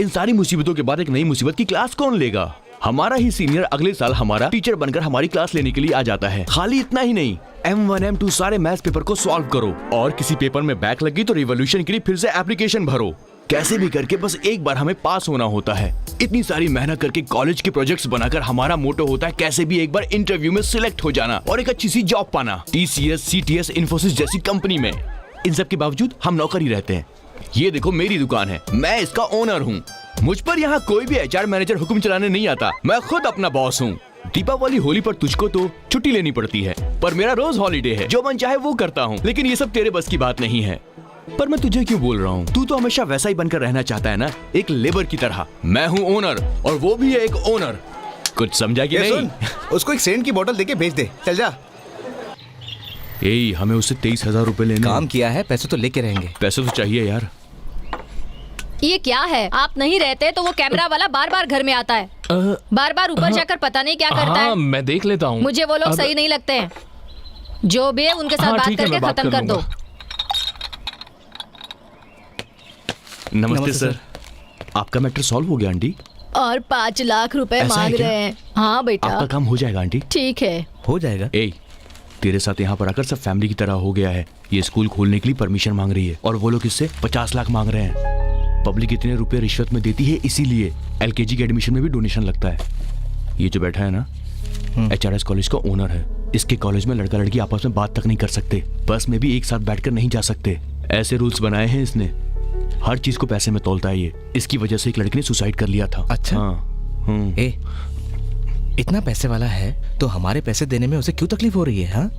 इन सारी मुसीबतों के बाद एक नई मुसीबत की क्लास कौन लेगा? हमारा ही सीनियर अगले साल हमारा टीचर बनकर हमारी क्लास लेने के लिए आ जाता है। खाली इतना ही नहीं, M1 M2 सारे मैथ्स पेपर को सॉल्व करो, और किसी पेपर में बैक लगी तो रिवॉल्यूशन के लिए फिर से एप्लीकेशन भरो। कैसे भी करके बस एक बार हमें पास होना होता है। इतनी सारी मेहनत करके कॉलेज के प्रोजेक्ट्स बनाकर हमारा मोटो होता है कैसे भी एक बार इंटरव्यू में सिलेक्ट हो जाना और एक अच्छी सी जॉब पाना, TCS, CTS, इन्फोसिस जैसी कंपनी में। इन सब के बावजूद हम नौकर ही रहते हैं। ये देखो, मेरी दुकान है, मैं इसका ओनर हूँ। मुझ पर यहाँ कोई भी HR मैनेजर हुक्म चलाने नहीं आता, मैं खुद अपना बॉस हूँ। दीपावली, होली पर तुझको तो छुट्टी लेनी पड़ती है, पर मेरा रोज हॉलीडे है, जो मन चाहे वो करता हूँ। लेकिन ये सब तेरे बस की बात नहीं है। पर मैं तुझे क्यों बोल रहा हूँ? तू तो हमेशा वैसा ही बनकर रहना चाहता है ना, एक लेबर की तरह। मैं हूँ ओनर और वो भी है एक ओनर। कुछ समझा कि नहीं? सुन, उसको एक सेंट की बोतल देके भेज दे, चल जा। हमें उससे 23,000 रुपए लेने। काम किया है, पैसे तो लेके रहेंगे। पैसे तो चाहिए यार। ये क्या है? आप नहीं रहते तो वो कैमरा वाला बार बार घर में आता है, बार बार ऊपर जाकर पता नहीं क्या करता है। मैं देख लेता हूँ। मुझे वो लोग सही नहीं लगते हैं। जो भी है उनके साथ बात ठीक है, करके मैं बात खत्म कर दो। नमस्ते सर। आपका मैटर सॉल्व हो गया आंटी? और 5 लाख रुपए ऐसा है मांग क्या? रहे हैं। हाँ बेटा, आपका काम हो जाएगा आंटी? ठीक है। हो जाएगा। तेरे साथ यहाँ पर आकर सब फैमिली की तरह हो गया है। ये स्कूल खोलने के लिए परमिशन मांग रही है और वो लोग इससे 50 लाख मांग रहे हैं। पब्लिक इतने रुपए रिश्वत में देती है, इसीलिए LKG के एडमिशन में भी डोनेशन लगता है। ये जो बैठा है ना, HRS कॉलेज का ओनर है। इसके कॉलेज में लड़का लड़की आपस में बात तक नहीं कर सकते, बस में भी एक साथ बैठकर नहीं जा सकते। ऐसे रूल्स बनाए हैं इसने। हर चीज को पैसे में तोलता है ये। इसकी वजह से एक लड़की ने सुसाइड कर लिया था। अच्छा। हाँ। ए, इतना पैसे वाला है तो हमारे पैसे देने में उसे क्यों तकलीफ हो रही है? हाँ,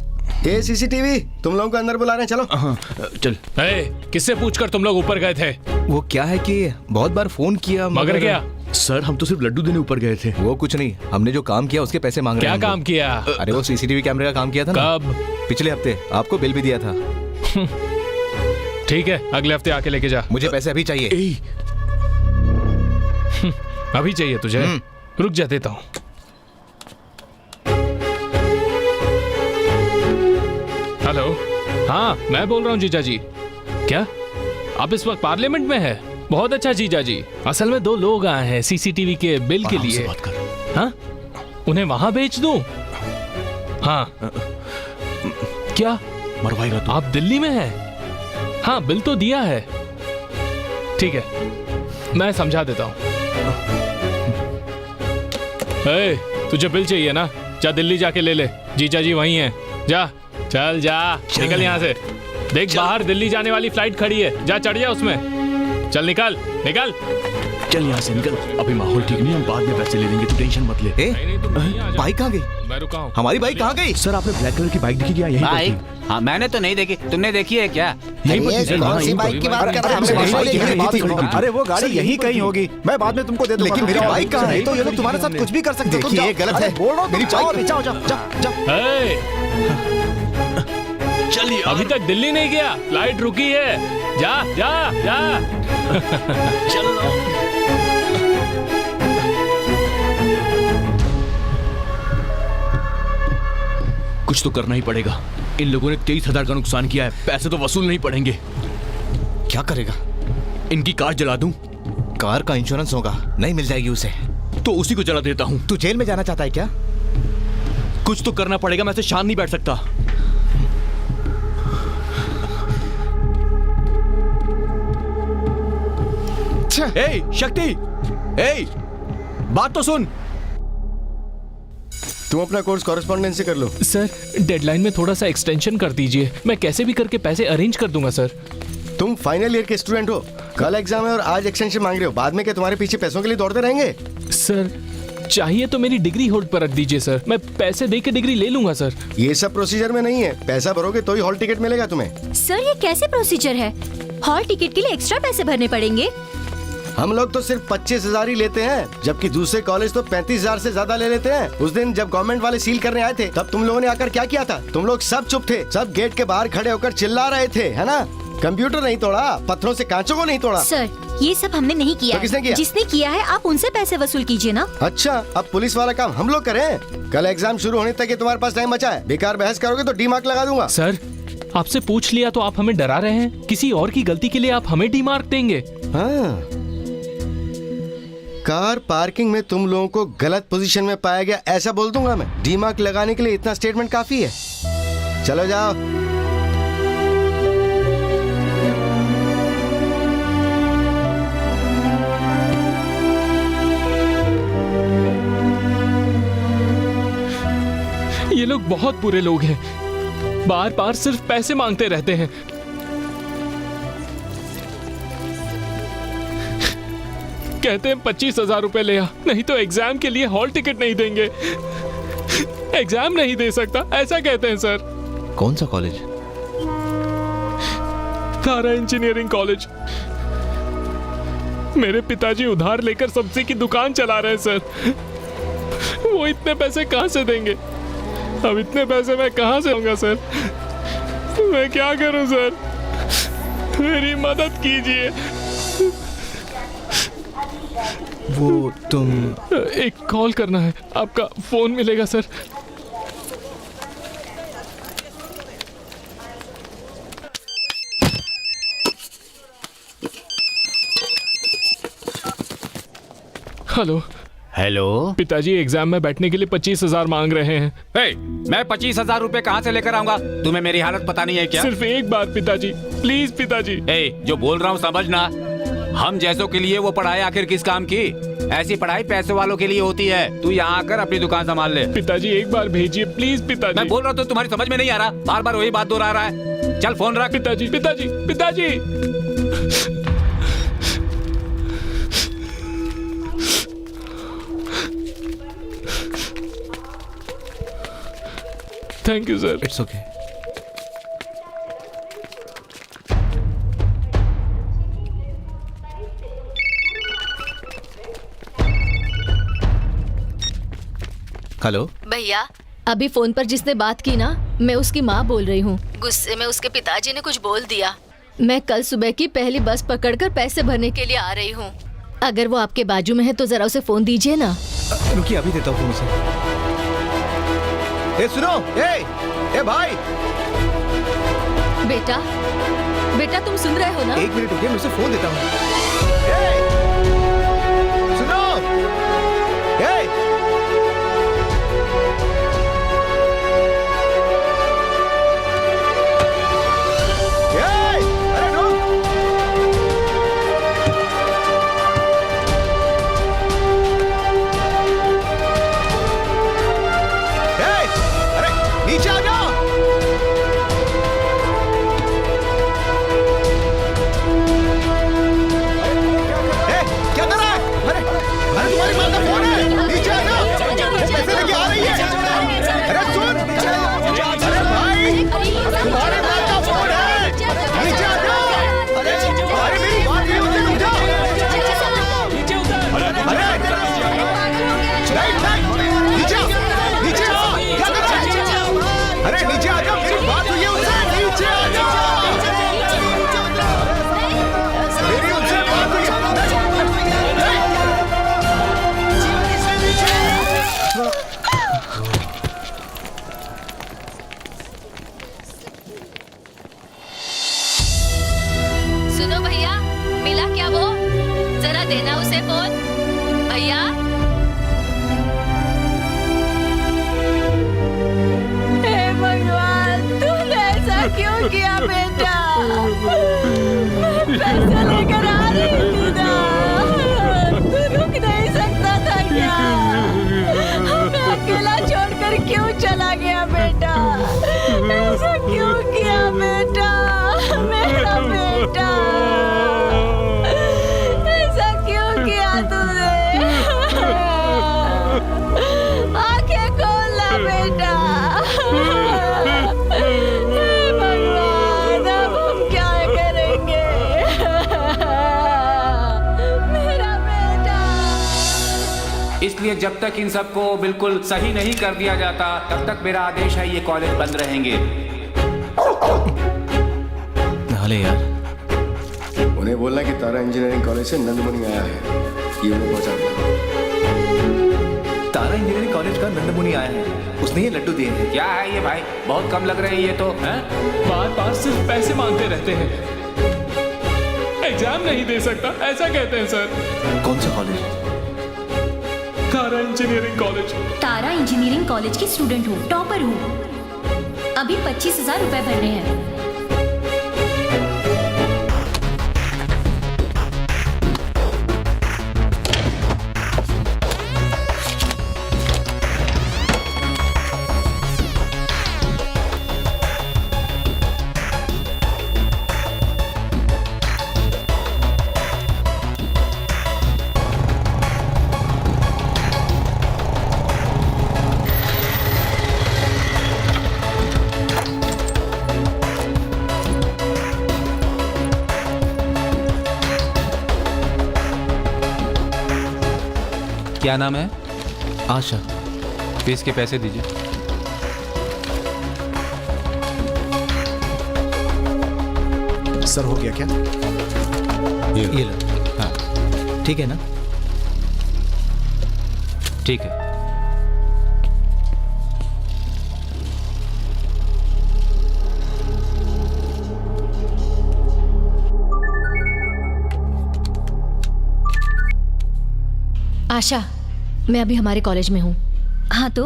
ये CCTV तुम लोगों को अंदर बुला रहे हैं, चलो। हाँ, चल। किससे पूछकर तुम लोग ऊपर गए थे? वो क्या है कि बहुत बार फोन किया मगर क्या? सर, हम तो सिर्फ लड्डू देने ऊपर गए थे। वो कुछ नहीं, हमने जो काम किया उसके पैसे मांग रहे क्या हैं। काम किया? अरे वो CCTV कैमरे का काम किया था ना। कब? पिछले हफ्ते। आपको बिल भी दिया था। ठीक है, अगले हफ्ते आके लेके जा। मुझे पैसे अभी चाहिए। अभी चाहिए तुझे? रुक जा, देता हूँ। हेलो, हाँ मैं बोल रहा हूँ जीजा जी। क्या आप इस वक्त पार्लियामेंट में है? बहुत अच्छा जीजा जी। असल में 2 लोग आए हैं CCTV के बिल के लिए। बात कर। हाँ, उन्हें वहां भेज दूं? हाँ। क्या मरवाएगा तू? आप दिल्ली में हैं? हाँ, बिल तो दिया है। ठीक है, मैं समझा देता हूँ। तुझे बिल चाहिए ना, जा दिल्ली जाके ले ले, जीजा जी वहीं हैं। जा चल जा, निकल यहाँ से। देख बाहर दिल्ली जाने वाली फ्लाइट खड़ी है, जा चढ़ जा उसमें। चल निकल निकल। चल यहाँ से निकल, अभी माहौल ठीक नहीं, हम बाद में पैसे ले लेंगे, तू टेंशन मत ले। ए, बाइक कहाँ गई? मैं रुका हूँ। हमारी बाइक कहाँ गई? सर आपने ब्लैक कलर की बाइक देखी क्या? यही बाइक? हाँ मैंने तो नहीं देखी, तुमने देखी है क्या? यही पर थी सर, हाँ, यहीं पर। अरे वो गाड़ी यही कहीं होगी, मैं बाद में तुमको दे दूंगा। लेकिन मेरी बाइक कहाँ है? तो ये लोग तुम्हारे साथ कुछ भी कर सकते हो। तुम देखिए, जाओ। ये गलत अरे है। बोल रहा हूँ, मेरी तुम जाओ, बाइक- जाओ जाओ जाओ जाओ। चलिए अभी तक दिल्ली नहीं गया, फ्लाइट रुकी है। जा जा जा। कुछ तो करना ही पड़ेगा। इन लोगों ने 23,000 का नुकसान किया है, पैसे तो वसूल नहीं पड़ेंगे। क्या करेगा? इनकी कार जला दूं? कार का इंश्योरेंस होगा, नहीं मिल जाएगी उसे। तो उसी को जला देता हूं। तू जेल में जाना चाहता है क्या? कुछ तो करना पड़ेगा, मैं ऐसे शांत नहीं बैठ सकता। ए शक्ति, ए बात तो सुन। तुम अपना कोर्स कॉरेस्पॉन्डेंस से कर लो। सर डेडलाइन में थोड़ा सा एक्सटेंशन कर दीजिए, मैं कैसे भी करके पैसे अरेंज कर दूंगा सर। तुम फाइनल ईयर के स्टूडेंट हो, कल एग्जाम है और आज एक्सटेंशन मांग रहे हो, बाद में क्या तुम्हारे पीछे पैसों के लिए दौड़ते रहेंगे? सर चाहिए तो मेरी डिग्री होल्ड पर रख दीजिए सर, मैं पैसे दे के डिग्री ले लूंगा सर। ये सब प्रोसीजर में नहीं है, पैसा भरोगे तो ही हॉल टिकट मिलेगा तुम्हें। सर ये कैसे प्रोसीजर है? हॉल टिकट के लिए एक्स्ट्रा पैसे भरने पड़ेंगे? हम लोग तो सिर्फ 25,000 ही लेते हैं, जबकि दूसरे कॉलेज तो 35,000 से ज्यादा ले लेते हैं। उस दिन जब गवर्नमेंट वाले सील करने आए थे, तब तुम लोगों ने आकर क्या किया था? तुम लोग सब चुप थे, सब गेट के बाहर खड़े होकर चिल्ला रहे थे, है ना? कंप्यूटर नहीं तोड़ा, पत्थरों से कांचों को नहीं तोड़ा। सर ये सब हमने नहीं किया। तो किसने किया? जिसने किया है आप उनसे पैसे वसूल कीजिए ना। अच्छा, अब पुलिस वाला काम हम लोग करें? कल एग्जाम शुरू होने तक ही तुम्हारे पास टाइम बचा है, बेकार बहस करोगे तो डी मार्क लगा दूंगा। सर आपसे पूछ लिया तो आप हमें डरा रहे हैं, किसी और की गलती के लिए आप हमें डी मार्क देंगे? हाँ। कार पार्किंग में तुम लोगों को गलत पोजीशन में पाया गया, ऐसा बोल दूंगा मैं। डी मार्क लगाने के लिए इतना स्टेटमेंट काफी है। चलो जाओ। ये लोग बहुत बुरे लोग हैं, बार बार सिर्फ पैसे मांगते रहते हैं। कहते हैं 25,000 रुपए ले आ, नहीं तो एग्जाम के लिए हॉल टिकट नहीं देंगे। एग्जाम नहीं दे सकता, ऐसा कहते हैं सर। कौन सा कॉलेज? तारा इंजीनियरिंग कॉलेज। मेरे पिताजी उधार लेकर सब्जी की दुकान चला रहे हैं सर, वो इतने पैसे कहां से देंगे? अब इतने पैसे मैं कहां से दूंगा सर? मैं क्या करूं सर? मेरी मदद कीजिए। वो तुम एक कॉल करना है, आपका फोन मिलेगा सर? Hello hello. पिताजी, एग्जाम में बैठने के लिए 25,000 मांग रहे हैं। ए, मैं 25,000 रुपए कहाँ से लेकर आऊंगा? तुम्हें मेरी हालत पता नहीं है क्या? सिर्फ एक बार पिताजी, प्लीज पिताजी। ए, जो बोल रहा हूँ समझना। हम जैसों के लिए वो पढ़ाई आखिर किस काम की? ऐसी पढ़ाई पैसे वालों के लिए होती है। तू यहाँ आकर अपनी दुकान संभाल ले। पिताजी एक बार भेजिए प्लीज पिताजी। मैं बोल रहा हूँ तो तुम्हारी समझ में नहीं आ रहा, बार बार वही बात दोहरा रहा है। चल फोन रख। पिताजी पिताजी पिताजी। Thank you sir. It's okay. Hello भैया, अभी फोन पर जिसने बात की ना, मैं उसकी माँ बोल रही हूँ। गुस्से में उसके पिताजी ने कुछ बोल दिया। मैं कल सुबह की पहली बस पकड़कर पैसे भरने के लिए आ रही हूँ। अगर वो आपके बाजू में है तो जरा उसे फोन दीजिए ना। रुकिए, अभी देता हूँ फोन उसे। ए सुनो, ए भाई। बेटा, बेटा तुम सुन रहे हो ना? एक मिनट रुकिए, मैं उसे फोन देता हूँ। सुनो, देना उसे फोन। भैया हे भगवान, तूने ऐसा क्यों किया बेटा? पैसा लेकर आ रही थी ना, तू रुक नहीं सकता था क्या? हमें अकेला छोड़कर क्यों चला गया बेटा? ऐसा क्यों किया बेटा? मेरा बेटा, ऐसा क्यों किया तूने? आंखें खोल ला बेटा। हे भगवान, अब हम क्या करेंगे? मेरा बेटा। इसलिए जब तक इन सबको बिल्कुल सही नहीं कर दिया जाता तब तक मेरा आदेश है ये कॉलेज बंद रहेंगे। नाले यार, उन्हें बोलना कि तारा इंजीनियरिंग कॉलेज से नंदमुनि आया है, ये उन्हें पहुंचा दो। तारा इंजीनियरिंग कॉलेज का नंदमुनि आया है, उसने ये लड्डू दिए हैं। क्या है ये भाई, बहुत कम लग रहे हैं ये तो। बार बार सिर्फ पैसे मांगते रहते हैं, एग्जाम नहीं दे सकता ऐसा कहते हैं सर। कौन सा कॉलेज? तारा इंजीनियरिंग कॉलेज। तारा इंजीनियरिंग कॉलेज की स्टूडेंट हूँ, टॉपर हूँ। अभी 25,000 रुपए भरने हैं। क्या नाम है? आशा। फीस के पैसे दीजिए। सर हो गया क्या? ये लो। हाँ ठीक है ना? ठीक है। आशा, मैं अभी हमारे कॉलेज में हूँ। हाँ तो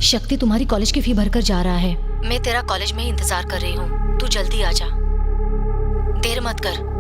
शक्ति तुम्हारी कॉलेज की फी भरकर जा रहा है। मैं तेरा कॉलेज में ही इंतजार कर रही हूँ, तू जल्दी आ जा, देर मत कर।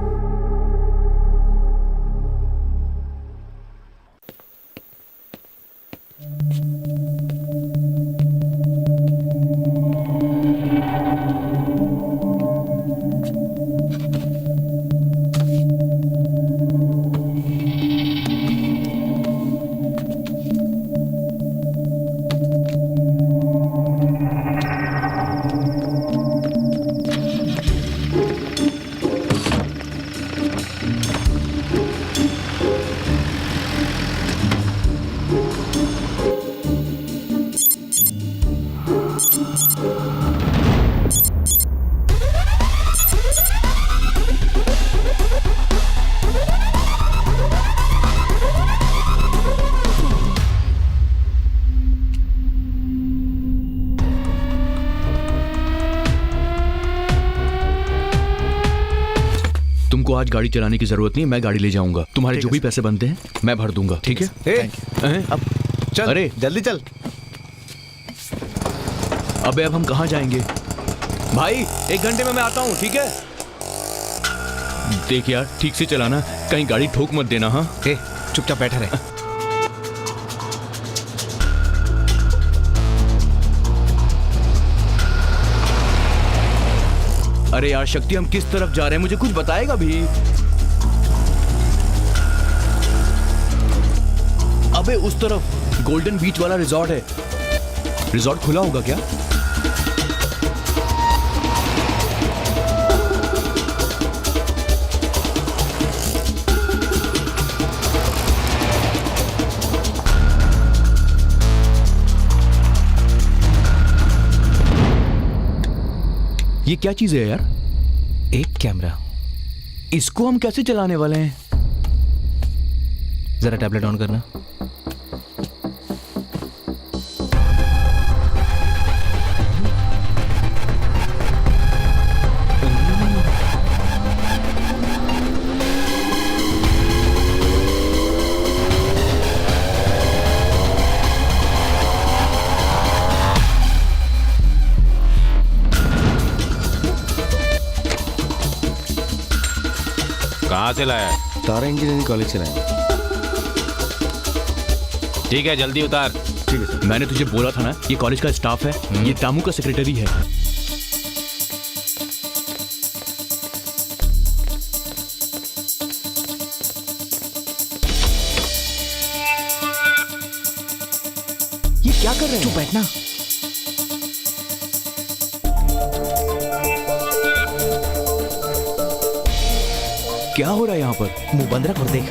तुमको आज गाड़ी चलाने की जरूरत नहीं, मैं गाड़ी ले जाऊंगा। तुम्हारे जो भी पैसे बनते हैं मैं भर दूंगा, ठीक है? अब चल, अरे जल्दी चल। अबे अब हम कहाँ जाएंगे? भाई 1 घंटे में मैं आता हूँ, ठीक है? देख यार, ठीक से चलाना, कहीं गाड़ी ठोक मत देना। हाँ चुपचाप बैठा रहे। अरे यार शक्ति, हम किस तरफ जा रहे हैं मुझे कुछ बताएगा भी? अबे उस तरफ गोल्डन बीच वाला रिजॉर्ट है। रिजॉर्ट खुला होगा क्या? ये क्या चीज है यार? एक कैमरा। इसको हम कैसे चलाने वाले हैं? जरा टैबलेट ऑन करना। कहाँ से लाया है? तारा इंजीनियरिंग कॉलेज से लाया। ठीक है, जल्दी उतार। ठीक है सर। मैंने तुझे बोला था ना, ये कॉलेज का स्टाफ है, ये टामू का सेक्रेटरी है। ये क्या कर रहे हैं? तू बैठना। क्या हो रहा है यहाँ पर? मुंह बंद रख और देख।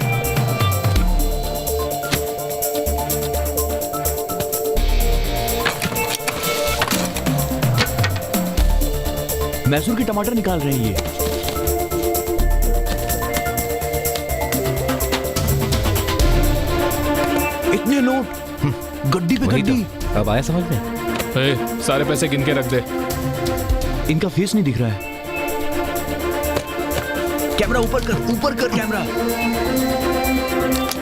मैसूर के टमाटर निकाल रहे हैं ये। इतने नोट, गड्डी पे वही गड्डी। तो, अब आया समझ में? ए, सारे पैसे गिन के रख दे। इनका फेस नहीं दिख रहा है। कैमरा ऊपर कर कैमरा।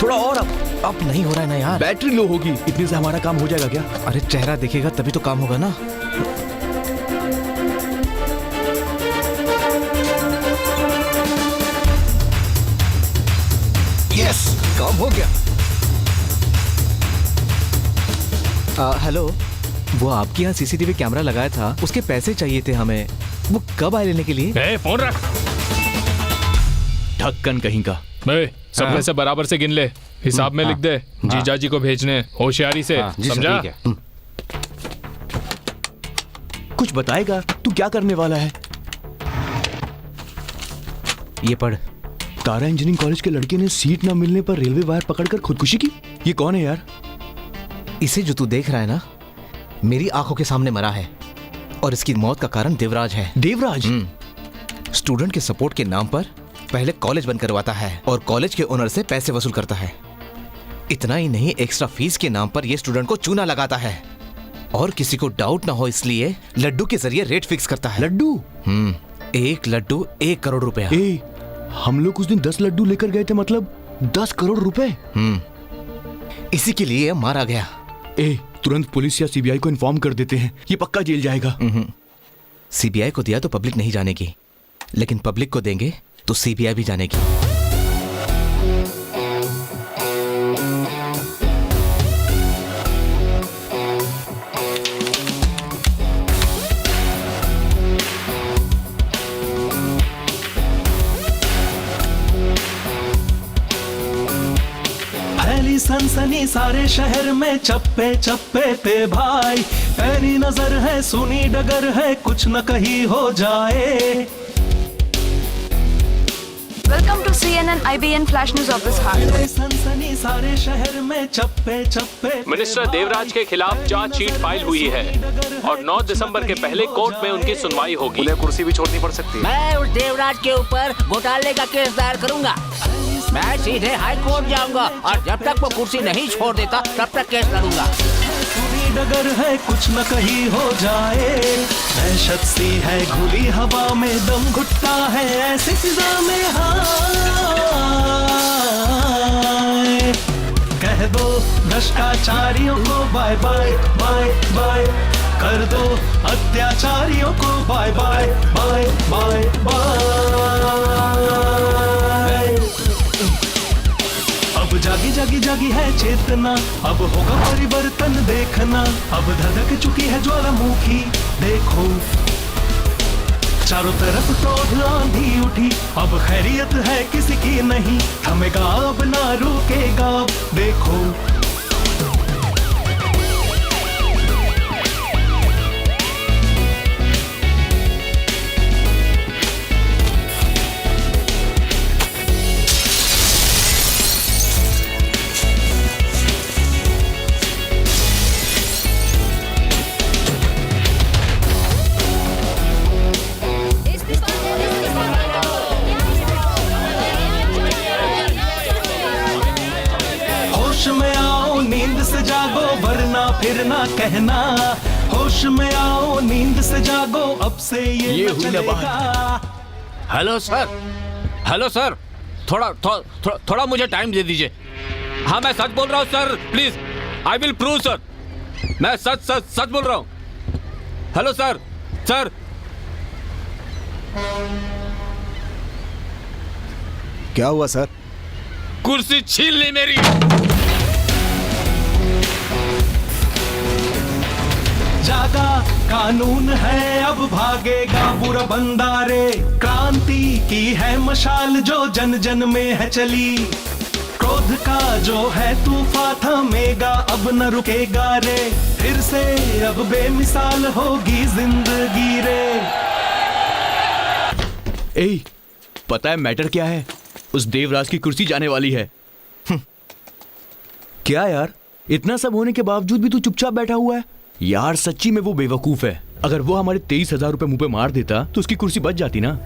थोड़ा और अब नहीं हो रहा है ना यार। बैटरी लो होगी, इतने से हमारा काम हो जाएगा क्या? अरे चेहरा दिखेगा तभी तो काम होगा ना। यस, काम हो गया। हेलो, वो आपके यहाँ सीसीटीवी कैमरा लगाया था, उसके पैसे चाहिए थे हमें। वो कब आए लेने के लिए? ए, फोन रख। ढक्कन कहीं का। ए, सब हाँ। पैसे बराबर से गिन ले, हिसाब में लिख दे। जीजाजी को भेजने, होशियारी से, जी सर, समझा? ठीक है। कुछ बताएगा तू क्या करने वाला है? ये पढ़। तारा इंजीनियरिंग कॉलेज के लड़के ने सीट न मिलने पर रेलवे वायर पकड़कर खुदकुशी की। ये कौन है यार? इसे जो तू देख रहा है ना, मेरी आंखों के सामने मरा है और इसकी मौत का कारण देवराज है। देवराज? स्टूडेंट के सपोर्ट के नाम पर पहले कॉलेज बंद करवाता है और कॉलेज के ओनर से पैसे वसूल करता है। इतना ही नहीं, एक्स्ट्रा फीस के नाम पर यह स्टूडेंट को चूना लगाता है और किसी को डाउट ना हो इसलिए लड्डू के जरिए रेट फिक्स करता है। लड्डू? 1 लड्डू 1 करोड़ रुपया। ए, हम लोग उस दिन 10 लड्डू लेकर गए थे, मतलब 10 करोड़ रुपए। इसी के लिए मारा गया। ए, तुरंत पुलिस या सीबीआई को इन्फॉर्म कर देते हैं, ये पक्का जेल जाएगा। सीबीआई को दिया तो पब्लिक नहीं जानेगी, लेकिन पब्लिक को देंगे तो सीबीआई भी जानेगी। फैली सनसनी सारे शहर में, चप्पे चप्पे पे भाई। पैनी नजर है, सुनी डगर है, कुछ न कहीं हो जाए। Welcome to CNN IBN Flash News Office Hard. सनसनी सारे शहर में, चप्पे चप्पे। मिनिस्टर देवराज के खिलाफ चार्जशीट फाइल हुई है और 9 दिसंबर के पहले कोर्ट में उनकी सुनवाई होगी। उन्हें कुर्सी भी छोड़नी पड़ सकती है। मैं उस देवराज के ऊपर घोटाले का केस दायर करूंगा। मैं सीधे हाई कोर्ट जाऊंगा और जब तक वो कुर्सी नहीं छोड़ देता तब तक केस लड़ूंगा। सुनी डगर है, कुछ न कहीं हो जाए। दहशत सी है खुली हवा में, दम घुटता है ऐसी फिजा में। हाय, कह दो भ्रष्टाचारियों को बाय बाय बाय बाय, कर दो अत्याचारियों को bye bye bye bye bye. अब जागी जागी जागी है चेतना, अब होगा परिवर्तन देखना। अब धधक चुकी है ज्वालामुखी, देखो चारों तरफ क्रोध आंधी उठी। अब खैरियत है किसी की नहीं, थमेगा अब ना रुकेगा, देखो। होश में आओ नींद से जागो, वरना फिर ना कहना। होश में आओ नींद से जागो, अब से ये न हुई ना चलेगा। हेलो सर, थोड़ा मुझे टाइम दे दीजिए। हाँ, मैं सच बोल रहा हूँ sir, please I will prove sir. मैं सच बोल रहा हूँ। Hello sir. क्या हुआ सर? कुर्सी छीन ली मेरी। जागा कानून है, अब भागेगा बुरा बंदा रे। क्रांति की है मशाल जो जन जन में है चली। क्रोध का जो है तूफान थमेगा, अब न रुकेगा रे। फिर से अब बेमिसाल होगी जिंदगी रे। ए, पता है मैटर क्या है? उस देवराज की कुर्सी जाने वाली है। क्या यार, इतना सब होने के बावजूद भी तू चुपचाप बैठा हुआ है? यार सच्ची में वो बेवकूफ है। अगर वो हमारे 23,000 रुपए मुंह पे मार देता तो उसकी कुर्सी बच जाती ना।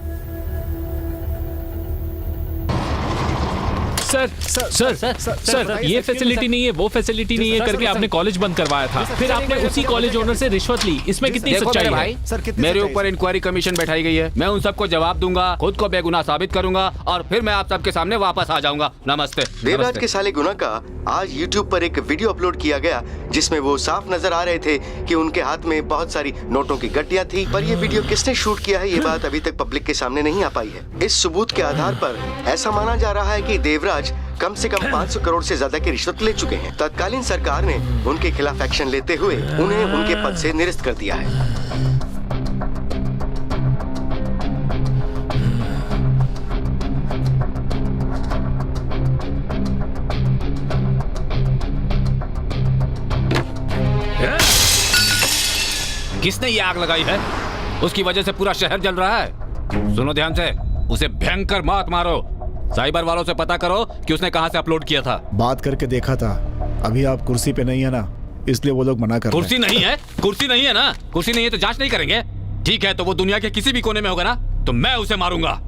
सर, ये फैसिलिटी नहीं है, वो फैसिलिटी नहीं है करके आपने कॉलेज बंद करवाया था। फिर आपने उसी कॉलेज ओनर से रिश्वत ली। इसमें कितनी देखो सच्चाई मेरे है? भाई, सर, कितनी मेरे सच्चाई ऊपर इंक्वायरी कमीशन बैठाई गई है। मैं उन सबको जवाब दूंगा, खुद को बेगुनाह साबित करूंगा और फिर मैं आप सबके सामने वापस आ जाऊंगा। नमस्ते। देवराज के साले गुना का आज YouTube पर एक वीडियो अपलोड किया गया जिसमें वो साफ नजर आ रहे थे कि उनके हाथ में बहुत सारी नोटों की गड्डियां थी। पर ये वीडियो किसने शूट किया है, ये बात अभी तक पब्लिक के सामने नहीं आ पाई है। इस सबूत के आधार पर ऐसा माना जा रहा है कि देवराज कम से कम 500 करोड़ से ज्यादा की रिश्वत ले चुके हैं। तत्कालीन सरकार ने उनके खिलाफ एक्शन लेते हुए उन्हें उनके पद से निरस्त कर दिया है। किसने ये आग लगाई है? उसकी वजह से पूरा शहर जल रहा है। सुनो ध्यान से, उसे भयंकर मात मारो। साइबर वालों से पता करो कि उसने कहां से अपलोड किया था। बात करके देखा था। अभी आप कुर्सी पे नहीं है ना, इसलिए वो लोग मना कर रहे हैं। कुर्सी नहीं है? कुर्सी नहीं है ना? कुर्सी नहीं है तो जांच नहीं करेंगे? ठीक है, तो वो दुनिया के किसी भी कोने में होगा ना, तो मैं उसे मारूंगा।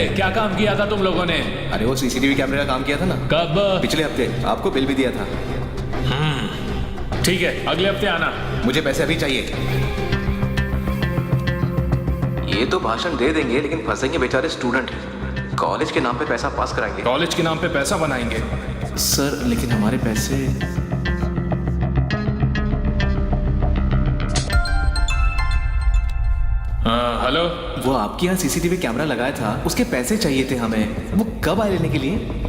क्या काम किया था तुम लोगों ने? अरे वो सीसीटीवी कैमरे का काम किया था ना, कब? पिछले हफ्ते। आपको बिल भी दिया था। ठीक है, अगले हफ्ते आना। मुझे पैसे अभी चाहिए। ये तो भाषण दे देंगे लेकिन फंसेंगे बेचारे स्टूडेंट। कॉलेज के नाम पे पैसा पास कराएंगे। कॉलेज के नाम पे पैसा बनाएंगे। सर लेकिन हमारे पैसे। हेलो, वो आपके यहाँ सीसीटीवी कैमरा लगाया था, उसके पैसे चाहिए थे हमें। वो कब आए लेने के लिए?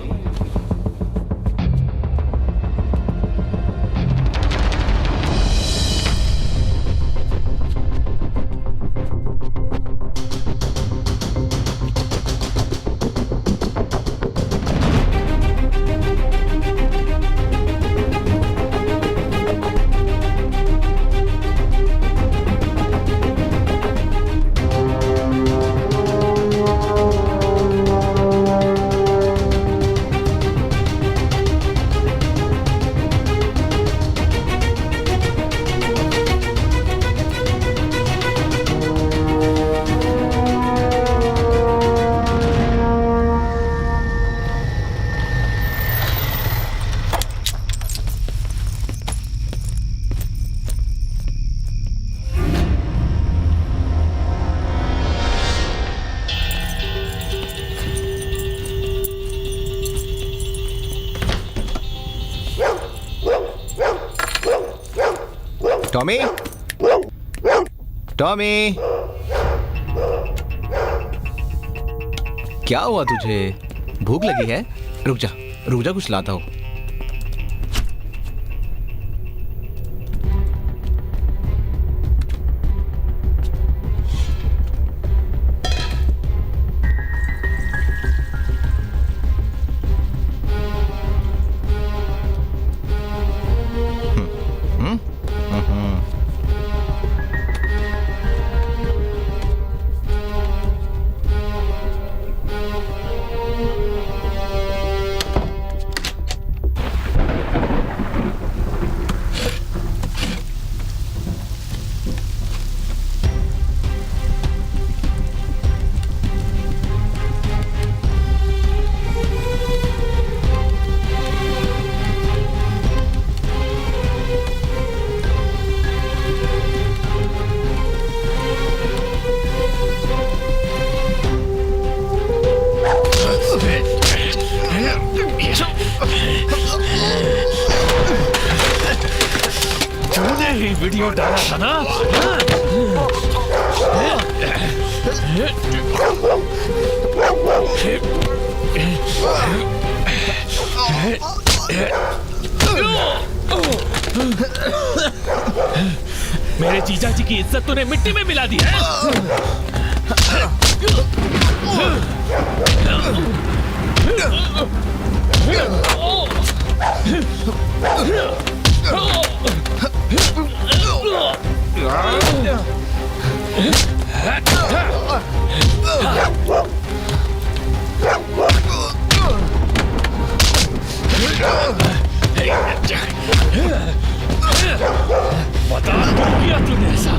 टॉमी, टॉमी, क्या हुआ तुझे? भूख लगी है? रुक जा, रुक जा, कुछ लाता हूँ। यही वीडियो डाला था ना? मेरे जीजा जी की इज्जत तूने मिट्टी में मिला दी है। बता क्यों किया तूने ऐसा?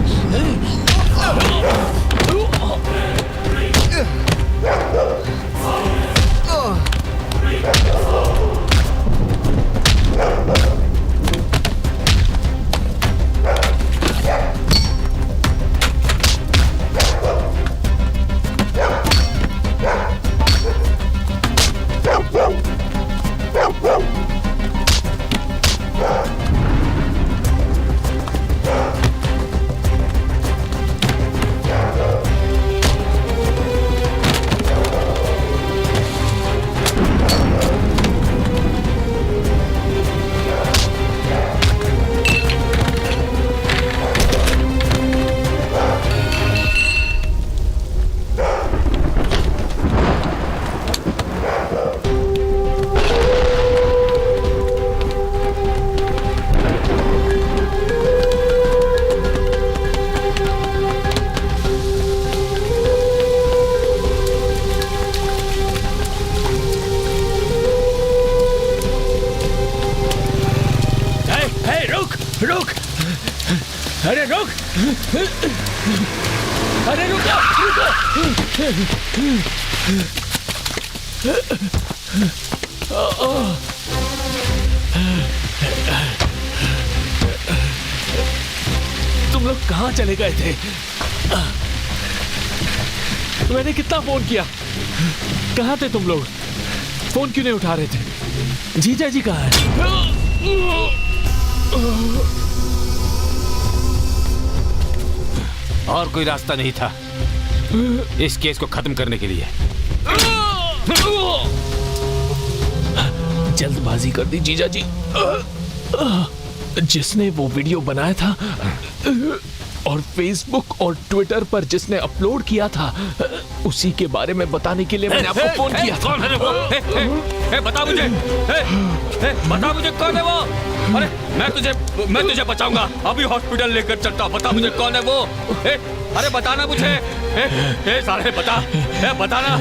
रुक! अरे रुक! अरे रुको! तुम लोग कहाँ चले गए थे? मैंने कितना फोन किया, कहाँ थे तुम लोग? फोन क्यों नहीं उठा रहे थे? जीजा जी कहाँ है? और कोई रास्ता नहीं था इस केस को खत्म करने के लिए। जल्दबाजी कर दी जीजा जी। जिसने वो वीडियो बनाया था और फेसबुक और ट्विटर पर जिसने अपलोड किया था, उसी के बारे में बताने के लिए मैंने आपको फोन किया था। कौन है वो? बता मुझे, बता मुझे कौन है वो? अरे मैं तुझे बचाऊंगा, अभी हॉस्पिटल लेकर चलता हूं। बता मुझे कौन है वो? अरे बताना मुझे। साले बताना।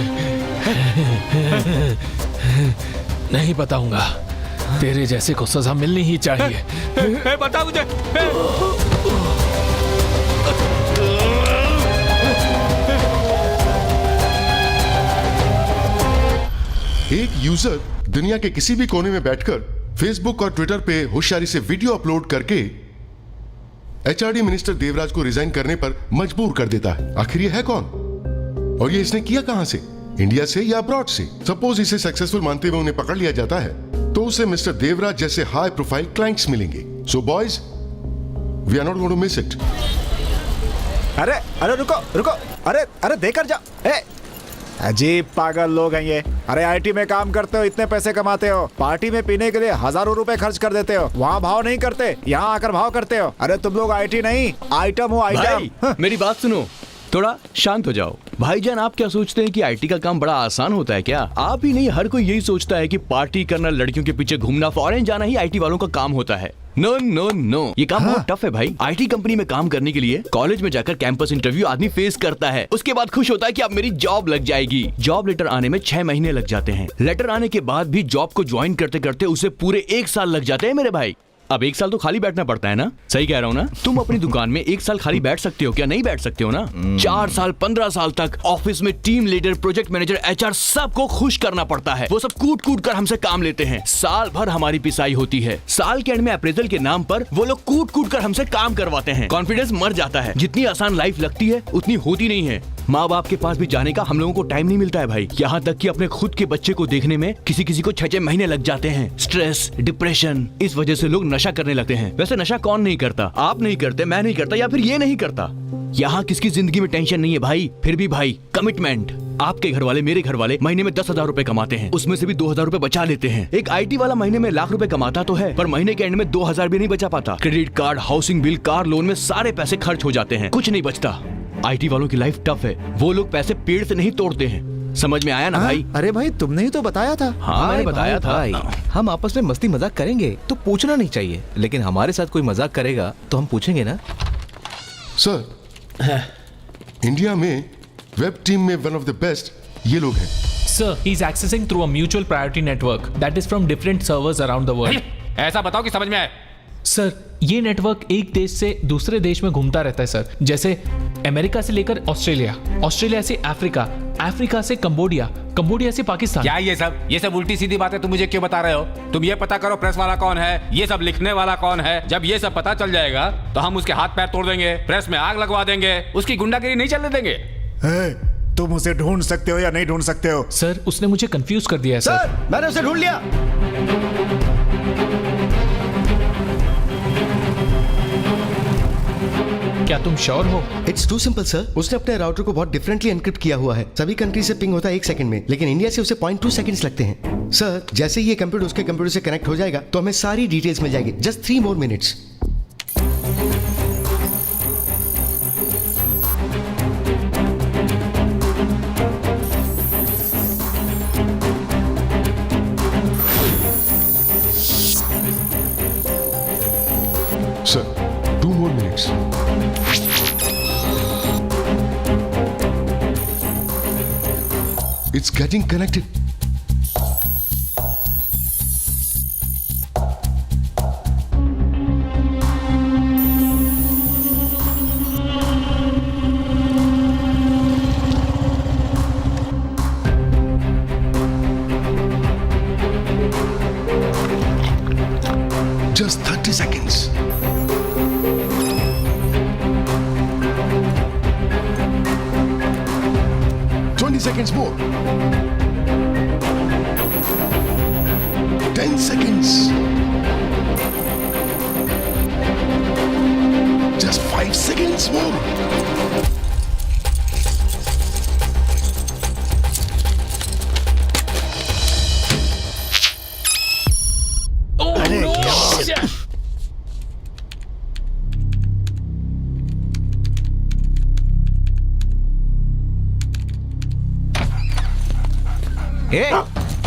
नहीं बताऊंगा, तेरे जैसे को सजा मिलनी ही चाहिए। बता मुझे। एक यूजर दुनिया के किसी भी कोने में बैठकर फेसबुक और ट्विटर पे होशियारी से वीडियो अपलोड करके एचआरडी मिनिस्टर देवराज को रिजाइन करने पर मजबूर कर देता है। आखिर ये है कौन और ये इसने किया कहां से? इंडिया से या अब्रॉड से? सपोज इसे सक्सेसफुल मानते हुए उन्हें पकड़ लिया जाता है तो उसे मिस्टर देवराज जैसे हाई प्रोफाइल क्लाइंट्स मिलेंगे। So boys, we are not going to miss it. अरे रुको, अरे देकर जा। अजीब पागल लोग हैं ये। अरे आईटी में काम करते हो, इतने पैसे कमाते हो, पार्टी में पीने के लिए हजारों रुपए खर्च कर देते हो, वहाँ भाव नहीं करते, यहाँ आकर भाव करते हो। अरे तुम लोग आईटी नहीं, आइटम हो आइटम। मेरी बात सुनो, थोड़ा शांत हो जाओ। भाईजान, आप क्या सोचते हैं कि आईटी का काम बड़ा आसान होता है क्या? आप ही नहीं, हर कोई यही सोचता है कि पार्टी करना, लड़कियों के पीछे घूमना, फॉरेन जाना ही आईटी वालों का काम होता है। नो नो नो, ये काम बहुत टफ है भाई। आईटी कंपनी में काम करने के लिए कॉलेज में जाकर कैंपस इंटरव्यू आदमी फेस करता है, उसके बाद खुश होता है कि अब मेरी जॉब लग जाएगी। जॉब लेटर आने में 6 महीने लग जाते हैं। लेटर आने के बाद भी जॉब को ज्वाइन करते करते उसे पूरे 1 साल लग जाते हैं मेरे भाई। अब 1 साल तो खाली बैठना पड़ता है ना? सही कह रहा हूँ ना? तुम अपनी दुकान में 1 साल खाली बैठ सकते हो क्या? नहीं बैठ सकते हो ना? 4 साल 15 साल तक ऑफिस में team leader, project manager, HR सबको खुश करना पड़ता है। वो सब कूट कूट कर हमसे काम लेते हैं। साल भर हमारी पिसाई होती है। साल के एंड में अप्रेजल के नाम पर वो लोग कूट कूट कर हमसे काम करवाते हैं। कॉन्फिडेंस मर जाता है। जितनी आसान लाइफ लगती है उतनी होती नहीं है। माँ बाप के पास भी जाने का हम लोगों को टाइम नहीं मिलता है भाई। यहाँ तक कि अपने खुद के बच्चे को देखने में किसी किसी को 6-6 महीने लग जाते हैं। स्ट्रेस, डिप्रेशन, इस वजह से लोग नशा करने लगते हैं। वैसे नशा कौन नहीं करता? आप नहीं करते, मैं नहीं करता, या फिर ये नहीं करता। यहाँ किसकी जिंदगी में टेंशन नहीं है भाई। फिर भी भाई कमिटमेंट। आपके घर वाले, मेरे घर वाले महीने में 10,000 रुपए कमाते हैं, उसमें से भी 2,000 रुपए बचा लेते हैं। एक IT वाला महीने में लाख रुपए कमाता तो है, पर महीने के एंड में 2,000 भी नहीं बचा पाता। Credit card, housing bill, car loan में सारे पैसे खर्च हो जाते हैं, कुछ नहीं बचता। IT वालों की लाइफ टफ है, वो लोग पैसे पेड़ से नहीं तोड़ते हैं। समझ में आया ना भाई? अरे भाई तुमने ही तो बताया था। हाँ मैंने बताया था। हम आपस में मस्ती मजाक करेंगे तो पूछना नहीं चाहिए, लेकिन हमारे साथ कोई मजाक करेगा तो हम पूछेंगे ना। सर, इंडिया में वेब टीम में वन ऑफ द बेस्ट ये लोग हैं। Sir, he's accessing through a mutual priority network that is from different servers around the world. ऐसा बताओ कि समझ में आए। सर, ये नेटवर्क एक देश से दूसरे देश में घूमता रहता है सर। जैसे अमेरिका से लेकर ऑस्ट्रेलिया, ऑस्ट्रेलिया से अफ्रीका, अफ्रीका से कंबोडिया, कंबोडिया से पाकिस्तान। क्या ये सब उल्टी सीधी बातें तुम मुझे क्यों बता रहे हो? तुम ये पता करो प्रेस वाला कौन है, ये सब लिखने वाला कौन है। जब ये सब पता चल जाएगा तो हम उसके हाथ पैर तोड़ देंगे, प्रेस में आग लगवा देंगे, उसकी गुंडागिरी नहीं चलने देंगे। तुम उसे ढूंढ सकते हो या नहीं ढूंढ सकते हो? सर, उसने मुझे कंफ्यूज कर दिया है सर, मैंने उसे ढूंढ लिया। क्या तुम श्योर हो? It's too simple sir. उसने अपने राउटर को बहुत डिफरेंटली एनक्रिप्ट किया हुआ है। सभी कंट्री से पिंग होता है 1 सेकंड में, लेकिन इंडिया से उसे 0.2 सेकंड्स लगते हैं। सर, जैसे ही ये कंप्यूटर उसके कंप्यूटर से कनेक्ट हो जाएगा तो हमें सारी डिटेल्स मिल जाएगी। Just 3 more minutes। Sir, 2 more minutes। It's getting connected। Just 30 seconds। seconds more। 10 seconds। Just 5 seconds more।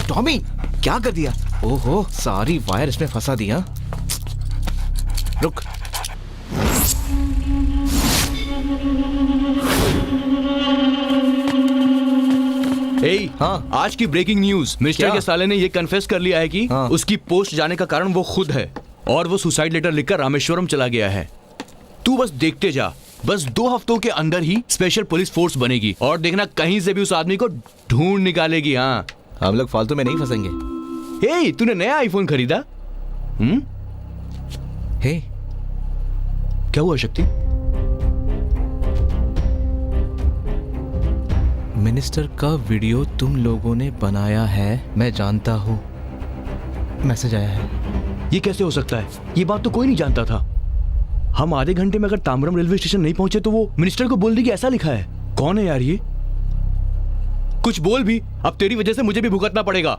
Tommy, क्या कर दिया? ओहो, सारी वायर इसमें फंसा दिया। रुक। हाँ, आज की ब्रेकिंग न्यूज। मिस्टर के साले ने ये कन्फेस कर लिया है कि उसकी पोस्ट जाने का कारण वो खुद है और वो सुसाइड लेटर लिखकर रामेश्वरम चला गया है। तू बस देखते जा, बस 2 हफ्तों के अंदर ही स्पेशल पुलिस फोर्स बनेगी और देखना कहीं से भी उस आदमी को ढूंढ निकालेगी। हाँ, हम लोग फालतू में नहीं फंसेंगे। हे, तूने नया आईफोन खरीदा? हे, क्या हुआ शक्ति? मिनिस्टर का वीडियो तुम लोगों ने बनाया है, मैं जानता हूँ। मैसेज आया है। ये कैसे हो सकता है? ये बात तो कोई नहीं जानता था। हम आधे घंटे में अगर ताम्रम रेलवे स्टेशन नहीं पहुंचे तो वो मिनिस्टर को बोल दी कि ऐसा लिखा है। कौन है यार ये? कुछ बोल भी, अब तेरी वजह से मुझे भी भुगतना पड़ेगा।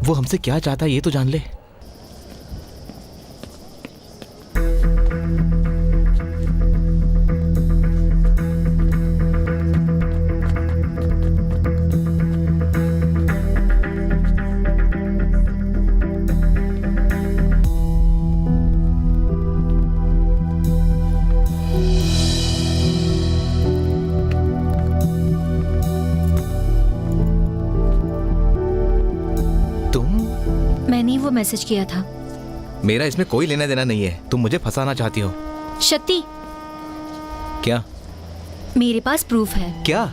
वो हमसे क्या चाहता है ये तो जान ले। मैसेज किया था। मेरा इसमें कोई लेना देना नहीं है। तुम मुझे फंसाना चाहती हो। शक्ति, क्या? मेरे पास प्रूफ है। क्या?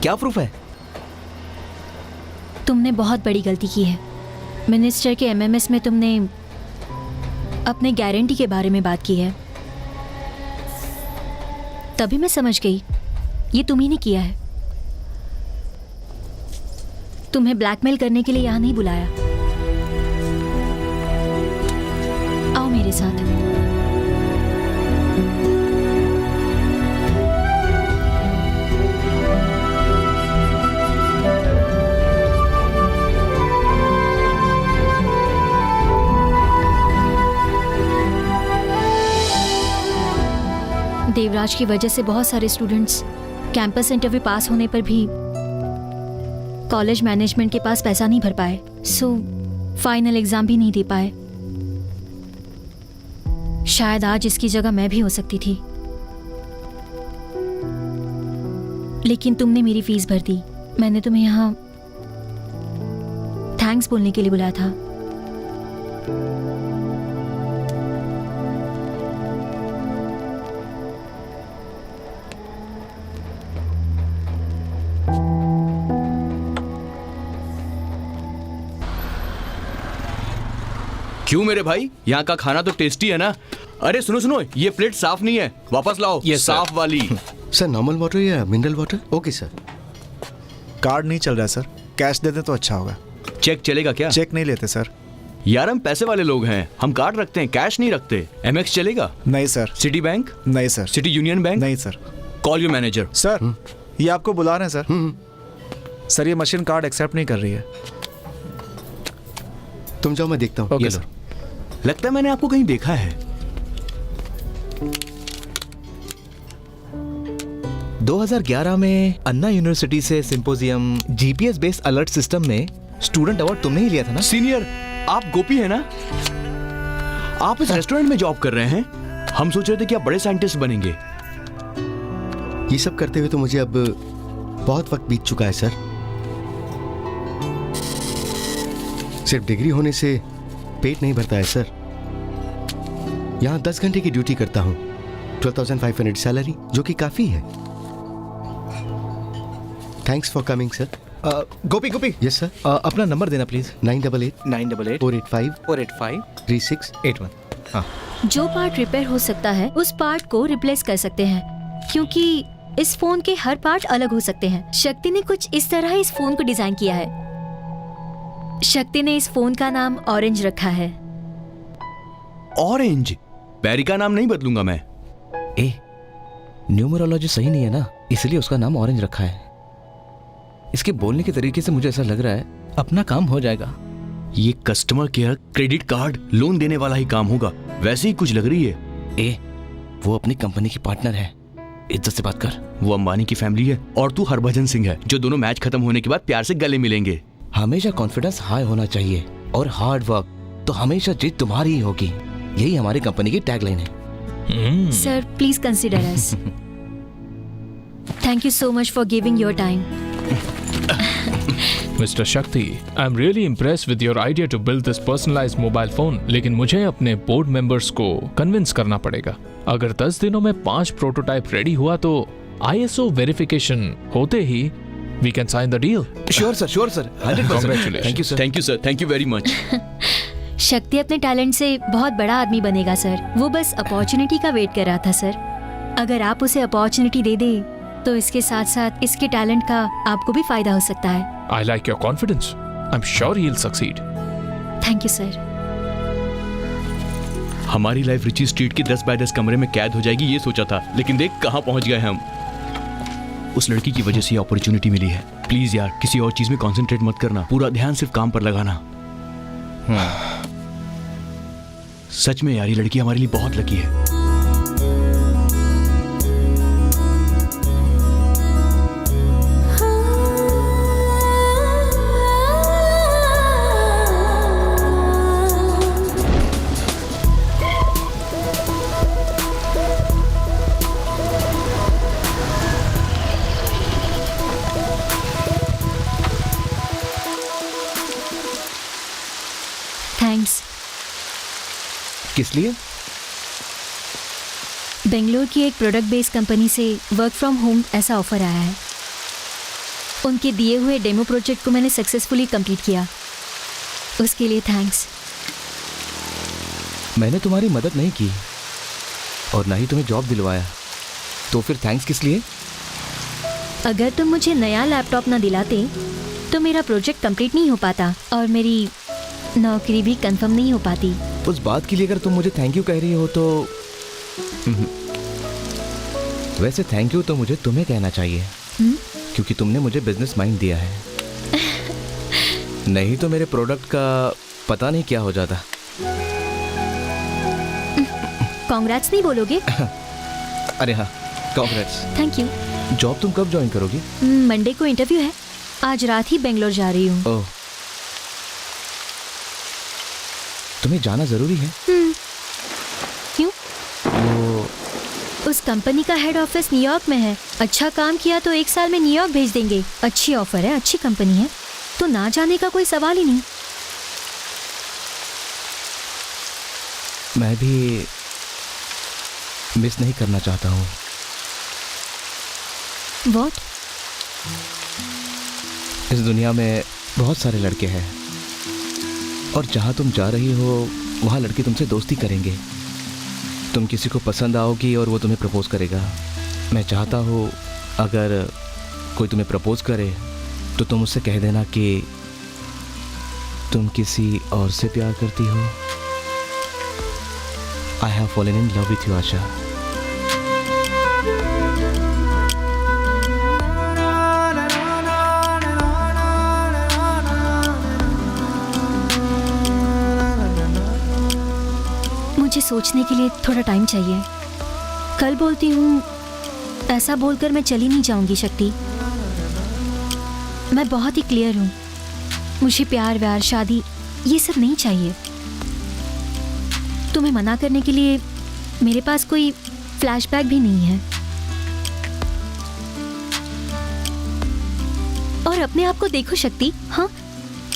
क्या प्रूफ है? तुमने बहुत बड़ी गलती की है। मिनिस्टर के MMS में तुमने अपने गारंटी के बारे में बात की है। तभी मैं समझ गई ये तुम्ही ने किया है। तुम्हें ब्लैकमेल करने के लिए यहाँ नहीं बुलाया। आओ मेरे साथ। देवराज की वजह से बहुत सारे स्टूडेंट्स कैंपस इंटरव्यू पास होने पर भी कॉलेज मैनेजमेंट के पास पैसा नहीं भर पाए, सो फाइनल एग्जाम भी नहीं दे पाए। शायद आज इसकी जगह मैं भी हो सकती थी, लेकिन तुमने मेरी फीस भर दी। मैंने तुम्हें यहाँ थैंक्स बोलने के लिए बुलाया था। क्यों मेरे भाई, यहाँ का खाना तो टेस्टी है ना। अरे सुनो सुनो, ये प्लेट साफ नहीं है, वापस लाओ। ये साफ वाली। सर नॉर्मल वाटर या mineral water? Okay sir. Card नहीं चल रहा है सर, कैश दे दें तो अच्छा होगा। चेक चलेगा क्या? चेक नहीं लेते सर। यार हम पैसे वाले लोग हैं, हम कार्ड रखते हैं, कैश नहीं रखते। एमएक्स चलेगा? नहीं सर। Citibank? नहीं सर। City Union Bank? नहीं sir. Call your manager. Sir ये आपको बुला रहे हैं सर। सर ये मशीन कार्ड एक्सेप्ट नहीं कर रही है। तुम जाओ, मैं देखता हूँ। Okay sir. लगता है मैंने आपको कहीं देखा है। 2011 में अन्ना यूनिवर्सिटी से symposium GPS based alert system में स्टूडेंट अवार्ड तुमने ही लिया था ना? सीनियर, आप गोपी है ना? आप इस रेस्टोरेंट में जॉब कर रहे हैं। हम सोच रहे थे कि आप बड़े साइंटिस्ट बनेंगे। ये सब करते हुए तो मुझे अब बहुत वक्त बीत चुका है सर। सिर्फ डिग्री होने से पेट नहीं भरता है सर। यहाँ 10 घंटे की ड्यूटी करता हूँ, 12,500 सैलरी, जो कि काफी है। Thanks for coming sir. Gopi Gopi. Yes sir. अपना नंबर देना प्लीज। 988 485 3681। हाँ। जो पार्ट रिपेयर हो सकता है उस पार्ट को रिप्लेस कर सकते हैं, क्योंकि इस फोन के हर पार्ट अलग हो सकते हैं। शक्ति ने कुछ इस तरह इस फोन को डिजाइन किया है। शक्ति ने इस फोन का नाम ऑरेंज रखा है। ऑरेंज? बैरी का नाम नहीं बदलूंगा मैं। न्यूमरोलॉजी सही नहीं है ना, इसलिए उसका नाम ऑरेंज रखा है। इसके बोलने के तरीके से मुझे ऐसा लग रहा है अपना काम हो जाएगा। ये customer care, credit card, loan देने वाला ही काम होगा। वैसे ही कुछ लग रही है। वो अपनी कंपनी की पार्टनर है, इज्जत से बात कर। वो अंबानी की फैमिली है और तू हरभजन सिंह है, जो दोनों मैच खत्म होने के बाद प्यार से गले मिलेंगे। हमेशा कॉन्फिडेंस हाई होना चाहिए और हार्ड वर्क, तो हमेशा जीत तुम्हारी ही होगी। यही हमारी कंपनी की टैगलाइन है। Sir please consider us. Thank you so much for giving your time. Mister Shakti, I am really impressed with your idea to build this personalised mobile phone, लेकिन मुझे अपने बोर्ड मेंबर्स को कन्विंस करना पड़ेगा। अगर 10 दिनों में 5 प्रोटोटाइप रेडी हुआ तो ISO वेरिफिकेशन होते ही we can sign the deal. Sure sir, 100%. Congratulations. Thank you sir. Thank you sir, thank you very much. शक्ति अपने टैलेंट से बहुत बड़ा आदमी बनेगा सर। वो बस अपॉर्चुनिटी का वेट कर रहा था सर। अगर आप उसे अपॉर्चुनिटी दे दे तो इसके साथ साथ इसके टैलेंट का आपको भी फायदा हो सकता है। I like your confidence. I'm sure he'll succeed. Thank you sir. हमारी लाइफ रिची स्ट्रीट की 10 बाय 10 कमरे में कैद हो जाएगी, ये सोचा था, लेकिन देख कहाँ पहुंच गए हम। उस लड़की की वजह से ये अपॉर्चुनिटी मिली है। प्लीज यार, किसी और चीज में कंसंट्रेट मत करना, पूरा ध्यान सिर्फ काम पर लगाना। सच में यार, ये लड़की हमारे लिए बहुत लकी है। थैंक्स। किस लिए? बेंगलोर की एक प्रोडक्ट बेस्ड कंपनी से वर्क फ्रॉम होम ऐसा ऑफर आया है। उनके दिए हुए डेमो प्रोजेक्ट को मैंने सक्सेसफुली कंप्लीट किया, उसके लिए थैंक्स। मैंने तुम्हारी मदद नहीं की और ना ही तुम्हें जॉब दिलवाया, तो फिर थैंक्स किस लिए? अगर तुम मुझे नया लैपटॉप ना दिलाते तो मेरा प्रोजेक्ट कंप्लीट नहीं हो पाता और मेरी नौकरी भी कंफर्म नहीं हो पाती। उस बात के लिए अगर तुम मुझे थैंक यू कह रही हो तो वैसे थैंक यू तो मुझे तुम्हें कहना चाहिए, क्योंकि तुमने मुझे बिजनेस माइंड दिया है। नहीं तो मेरे प्रोडक्ट का पता नहीं क्या हो जाता। कांग्रेट्स नहीं बोलोगे? अरे हाँ, कांग्रेट्स। Thank you. जॉब तुम कब ज्वाइन करोगी? मंडे को इंटरव्यू है, आज रात ही बेंगलोर जा रही हूँ। ओह, तुम्हें जाना जरूरी है? क्यों? वो उस कंपनी का हेड ऑफिस न्यूयॉर्क में है। अच्छा काम किया तो 1 साल में न्यूयॉर्क भेज देंगे। अच्छी ऑफर है, अच्छी कंपनी है, तो ना जाने का कोई सवाल ही नहीं। मैं भी मिस नहीं करना चाहता हूँ। What? इस दुनिया में बहुत सारे लड़के हैं और जहाँ तुम जा रही हो वहाँ लड़के तुमसे दोस्ती करेंगे। तुम किसी को पसंद आओगी और वो तुम्हें प्रपोज करेगा। मैं चाहता हूँ अगर कोई तुम्हें प्रपोज करे तो तुम उससे कह देना कि तुम किसी और से प्यार करती हो। I have fallen in love with you, आशा। मुझे सोचने के लिए थोड़ा टाइम चाहिए। कल बोलती हूँ, ऐसा बोलकर मैं चली नहीं जाऊंगी शक्ति। मैं बहुत ही क्लियर हूँ, मुझे प्यार व्यार शादी ये सब नहीं चाहिए। तुम्हें मना करने के लिए मेरे पास कोई फ्लैशबैक भी नहीं है। और अपने आप को देखो शक्ति, हाँ,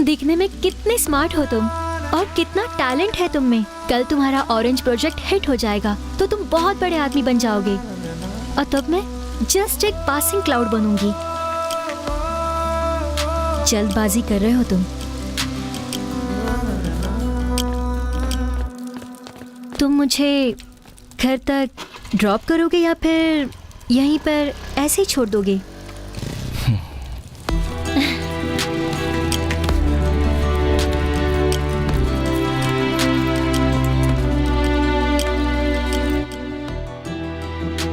दिखने में कितने स्मार्ट हो तुम और कितना टैलेंट है तुम में। कल तुम्हारा ऑरेंज प्रोजेक्ट हिट हो जाएगा तो तुम बहुत बड़े आदमी बन जाओगे और तब मैं जस्ट एक पासिंग क्लाउड बनूंगी। जल्दबाजी कर रहे हो तुम। तुम मुझे घर तक ड्रॉप करोगे या फिर यहीं पर ऐसे ही छोड़ दोगे?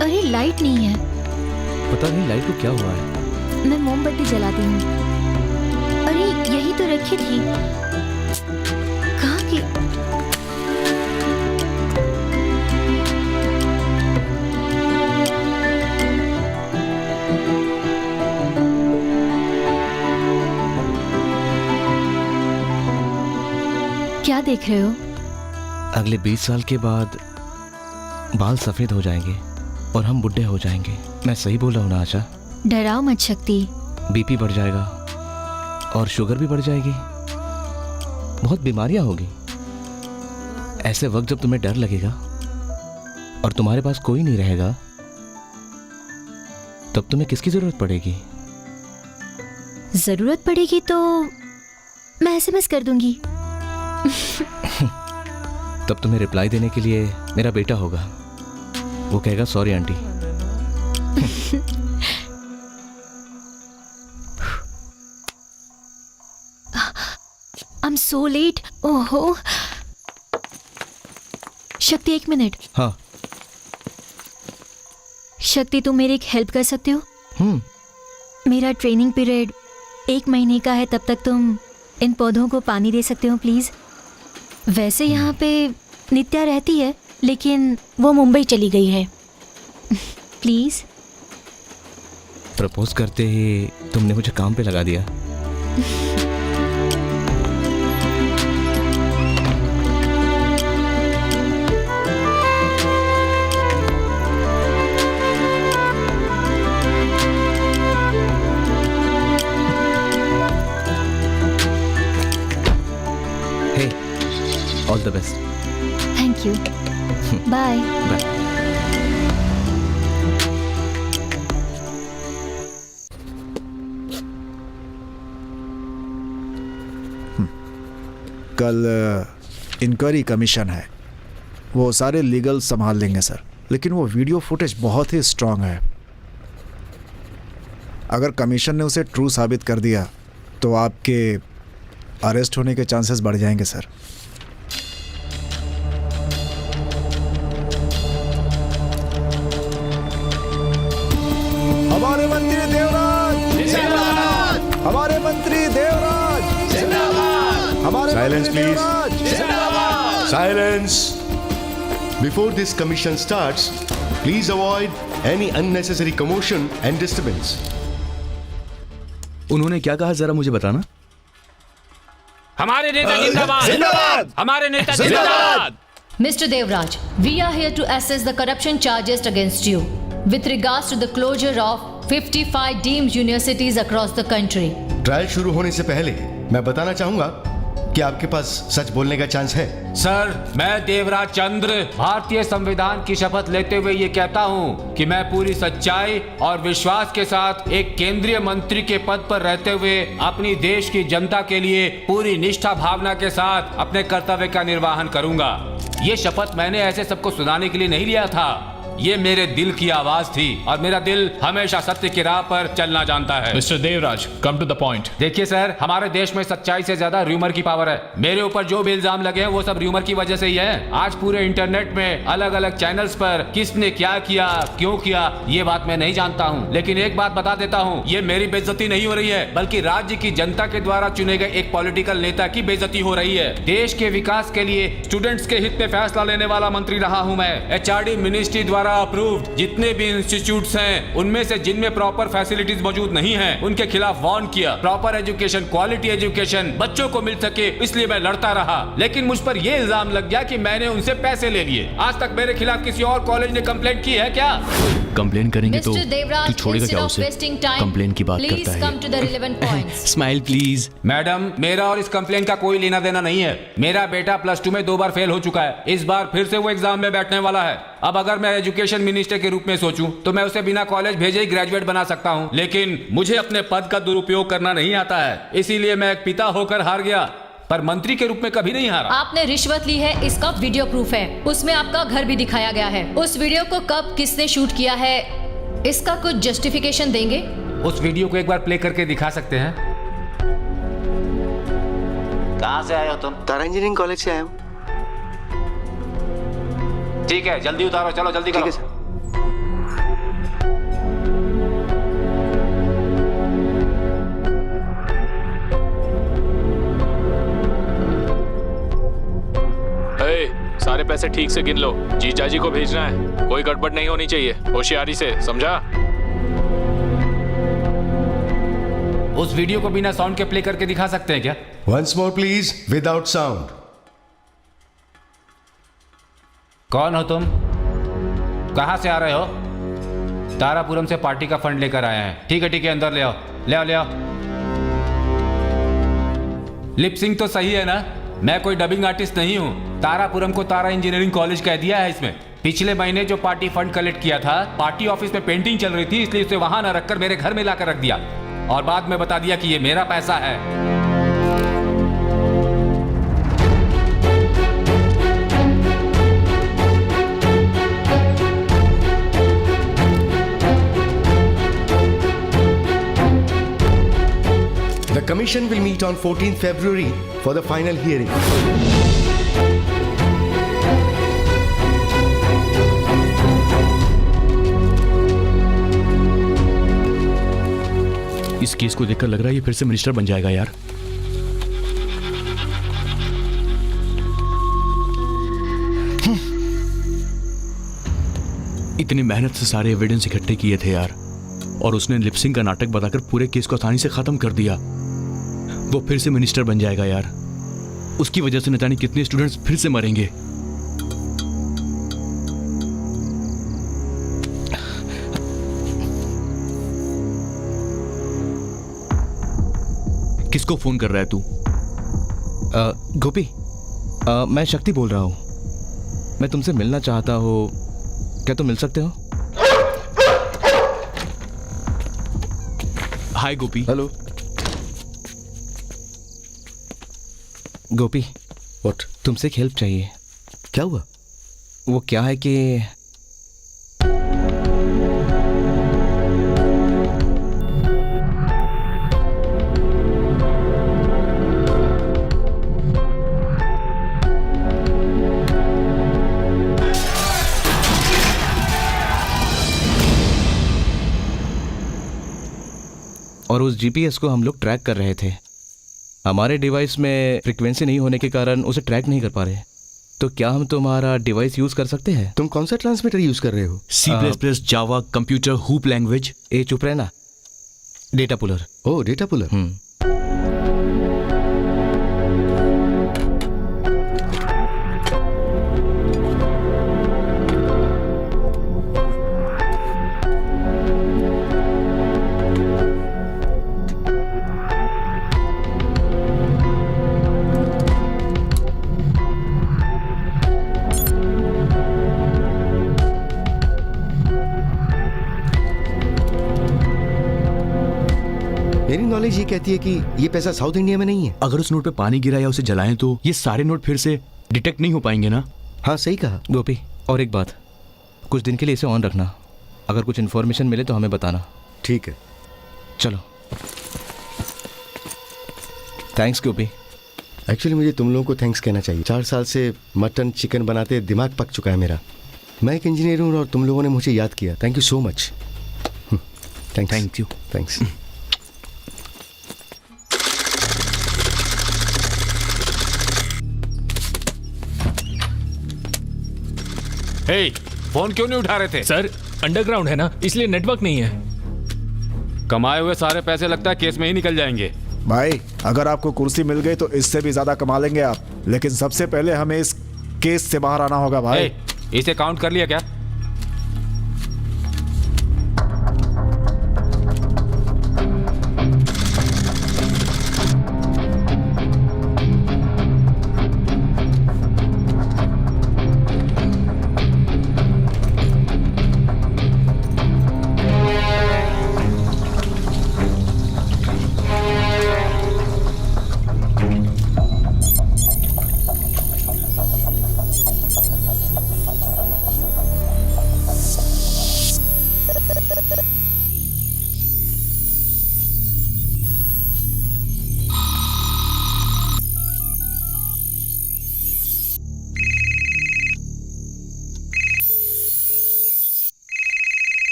अरे लाइट नहीं है। पता नहीं लाइट को क्या हुआ है। मैं मोमबत्ती जलाती हूँ। अरे यही तो रखी थी, कहाँ की? क्या देख रहे हो? अगले 20 साल के बाद बाल सफेद हो जाएंगे और हम बुढ़े हो जाएंगे। मैं सही बोला हूँ ना आशा? डराओ मत शक्ति। बीपी बढ़ जाएगा और शुगर भी बढ़ जाएगी, बहुत बीमारियां होगी। ऐसे वक्त जब तुम्हें डर लगेगा और तुम्हारे पास कोई नहीं रहेगा, तब तुम्हें किसकी जरूरत पड़ेगी? जरूरत पड़ेगी तो मैं SMS कर दूंगी। तब तुम्हें रिप्लाई देने के लिए मेरा बेटा होगा। वो कहेगा sorry aunty. I'm so late. ओहो। शक्ति 1 मिनट। हाँ। शक्ति तुम मेरी एक हेल्प कर सकते हो? मेरा ट्रेनिंग पीरियड 1 महीने का है, तब तक तुम इन पौधों को पानी दे सकते हो प्लीज? वैसे यहाँ पे नित्या रहती है लेकिन वो मुंबई चली गई है। प्लीज। प्रपोज करते ही तुमने मुझे काम पे लगा दिया। Hey, all the best. Thank you. Bye. Bye. कल इंक्वायरी कमीशन है, वो सारे लीगल संभाल लेंगे सर, लेकिन वो वीडियो फुटेज बहुत ही स्ट्रांग है। अगर कमीशन ने उसे ट्रू साबित कर दिया तो आपके अरेस्ट होने के चांसेस बढ़ जाएंगे सर। हमारे मंत्री देवराज जिंदाबाद, हमारे मंत्री देवराज जिंदाबाद, हमारे Silence, मंत्री please. देवराज जिंदाबाद। Silence! Before this commission starts, please avoid any unnecessary commotion and disturbance. उन्होंने क्या कहा जरा मुझे बताना। हमारे नेता जिंदाबाद, जिंदाबाद, हमारे नेता जिंदाबाद। Mr. Devraj, we are here to assess the corruption charges against you with regards to the closure of 55 deemed universities across the country. Trial शुरू होने से पहले मैं बताना चाहूंगा कि आपके पास सच बोलने का चांस है। सर, मैं देवराज चंद्र भारतीय संविधान की शपथ लेते हुए ये कहता हूँ कि मैं पूरी सच्चाई और विश्वास के साथ एक केंद्रीय मंत्री के पद पर रहते हुए अपनी देश की जनता के लिए पूरी निष्ठा भावना के साथ अपने कर्तव्य का निर्वहन करूंगा। ये शपथ मैंने ऐसे सबको सुनाने के लिए नहीं लिया था, ये मेरे दिल की आवाज थी और मेरा दिल हमेशा सत्य की राह पर चलना जानता है। Mister Devraj, come to the point. देखिए सर, हमारे देश में सच्चाई से ज्यादा र्यूमर की पावर है। मेरे ऊपर जो भी इल्जाम लगे हैं वो सब र्यूमर की वजह से ही है। आज पूरे इंटरनेट में अलग अलग चैनल्स पर किसने क्या किया, क्यों किया, ये बात मैं नहीं जानता हूँ, लेकिन एक बात बता देता हूँ, ये मेरी बेइज्जती नहीं हो रही है, बल्कि राज्य की जनता के द्वारा चुने गए एक पॉलिटिकल नेता की बेइज्जती हो रही है। देश के विकास के लिए स्टूडेंट्स के हित में फैसला लेने वाला मंत्री रहा हूँ मैं। HRD मिनिस्ट्री द्वारा अप्रूव्ड जितने भी इंस्टीट्यूट्स हैं, उनमें से जिनमें प्रॉपर फैसिलिटीज मौजूद नहीं हैं, उनके खिलाफ वार्न किया। प्रॉपर एजुकेशन, क्वालिटी एजुकेशन बच्चों को मिल सके, इसलिए मैं लड़ता रहा। लेकिन मुझ पर यह इल्जाम लग गया कि मैंने उनसे पैसे ले लिए। आज तक मेरे खिलाफ किसी और कॉलेज ने कंप्लेंट की है क्या? कंप्लेन करेंगे तो Mr. Devraj, तू छोड़ेगा क्या instead of उसे? wasting time, कंप्लेन की बात please करता come to the relevant points. Smile please. Madam, मेरा और इस कंप्लेन का कोई लेना देना नहीं है। मेरा बेटा +2 में 2 बार फेल हो चुका है। इस बार फिर से वो एग्जाम में बैठने वाला है। अब अगर मैं एजुकेशन मिनिस्टर के रूप में सोचूं तो मैं उसे बिना कॉलेज भेजे ही ग्रेजुएट बना सकता हूं, लेकिन मुझे अपने पद का दुरुपयोग करना नहीं आता है। इसीलिए मैं एक पिता होकर हार गया, पर मंत्री के रूप में कभी नहीं हारा। आपने रिश्वत ली है, इसका वीडियो प्रूफ है। उसमें आपका घर भी दिखाया गया है। उस वीडियो को कब किसने शूट किया है, इसका कुछ जस्टिफिकेशन देंगे? उस वीडियो को एक बार प्ले करके दिखा सकते हैं? कहाँ से आए हो तुम? तारा इंजीनियरिंग कॉलेज से आया हूँ। ठीक है, जल्दी उतारो, चलो जल्दी करो। ठीक है सर। सारे पैसे ठीक से गिन लो, जीजा जी को भेजना है। कोई गड़बड़ नहीं होनी चाहिए, होशियारी से, समझा? उस वीडियो को बिना साउंड के प्ले करके दिखा सकते हैं क्या? Once more please, without sound. कौन हो तुम? कहां से आ रहे हो? तारापुरम से पार्टी का फंड लेकर आए हैं। ठीक है, अंदर ले आओ, ले आओ, ले आओ। लिपसिंग तो सही है ना? मैं कोई डबिंग आर्टिस्ट नहीं हूं। तारापुरम को तारा इंजीनियरिंग कॉलेज कह दिया है इसमें। पिछले महीने जो पार्टी फंड कलेक्ट किया था, पार्टी ऑफिस में पेंटिंग चल रही थी, इसलिए उसे वहां न रखकर मेरे घर में लाकर रख दिया और बाद में बता दिया कि ये मेरा पैसा है। The commission will meet on 14th February for the final hearing. इस केस को देखकर लग रहा है ये फिर से मिनिस्टर बन जाएगा यार। इतनी मेहनत से सारे एविडेंस इकट्ठे किए थे यार, और उसने लिपसिंग का नाटक बताकर पूरे केस को आसानी से खत्म कर दिया। वो फिर से मिनिस्टर बन जाएगा यार। उसकी वजह से न जाने कितने स्टूडेंट्स फिर से मरेंगे। किसको फोन कर रहा है तू? गोपी, मैं शक्ति बोल रहा हूँ। मैं तुमसे मिलना चाहता हूँ, क्या तुम मिल सकते हो? Hi Gopi. Hello Gopi, What? तुमसे एक हेल्प चाहिए। क्या हुआ? वो क्या है कि उस जीपीएस को हम लोग ट्रैक कर रहे थे। हमारे डिवाइस में फ्रीक्वेंसी नहीं होने के कारण उसे ट्रैक नहीं कर पा रहे। तो क्या हम तुम्हारा डिवाइस यूज कर सकते हैं? तुम कौन सा ट्रांसमीटर यूज कर रहे हो? C++, जावा, कंप्यूटर, हूप लैंग्वेज। ए चुप रहना, डेटा पुलर। ओह, डेटा पुलर। मेरी नॉलेज ये कहती है कि ये पैसा साउथ इंडिया में नहीं है। अगर उस नोट पे पानी गिरा या उसे जलाएं तो ये सारे नोट फिर से डिटेक्ट नहीं हो पाएंगे ना? हाँ, सही कहा। गोपी, और एक बात, कुछ दिन के लिए इसे ऑन रखना। अगर कुछ इन्फॉर्मेशन मिले तो हमें बताना। ठीक है, चलो। थैंक्स गोपी। एक्चुअली मुझे तुम लोगों को थैंक्स कहना चाहिए। 4 साल से मटन चिकन बनाते दिमाग पक चुका है मेरा। मैं एक इंजीनियर हूँ और तुम लोगों ने मुझे याद किया। Thank you so much. Thank you. Thanks. Hey, phone क्यों नहीं उठा रहे थे? सर, अंडरग्राउंड है ना, इसलिए नेटवर्क नहीं है। कमाए हुए सारे पैसे लगता है केस में ही निकल जाएंगे। भाई, अगर आपको कुर्सी मिल गई तो इससे भी ज्यादा कमा लेंगे आप, लेकिन सबसे पहले हमें इस केस से बाहर आना होगा भाई। इसे काउंट कर लिया क्या?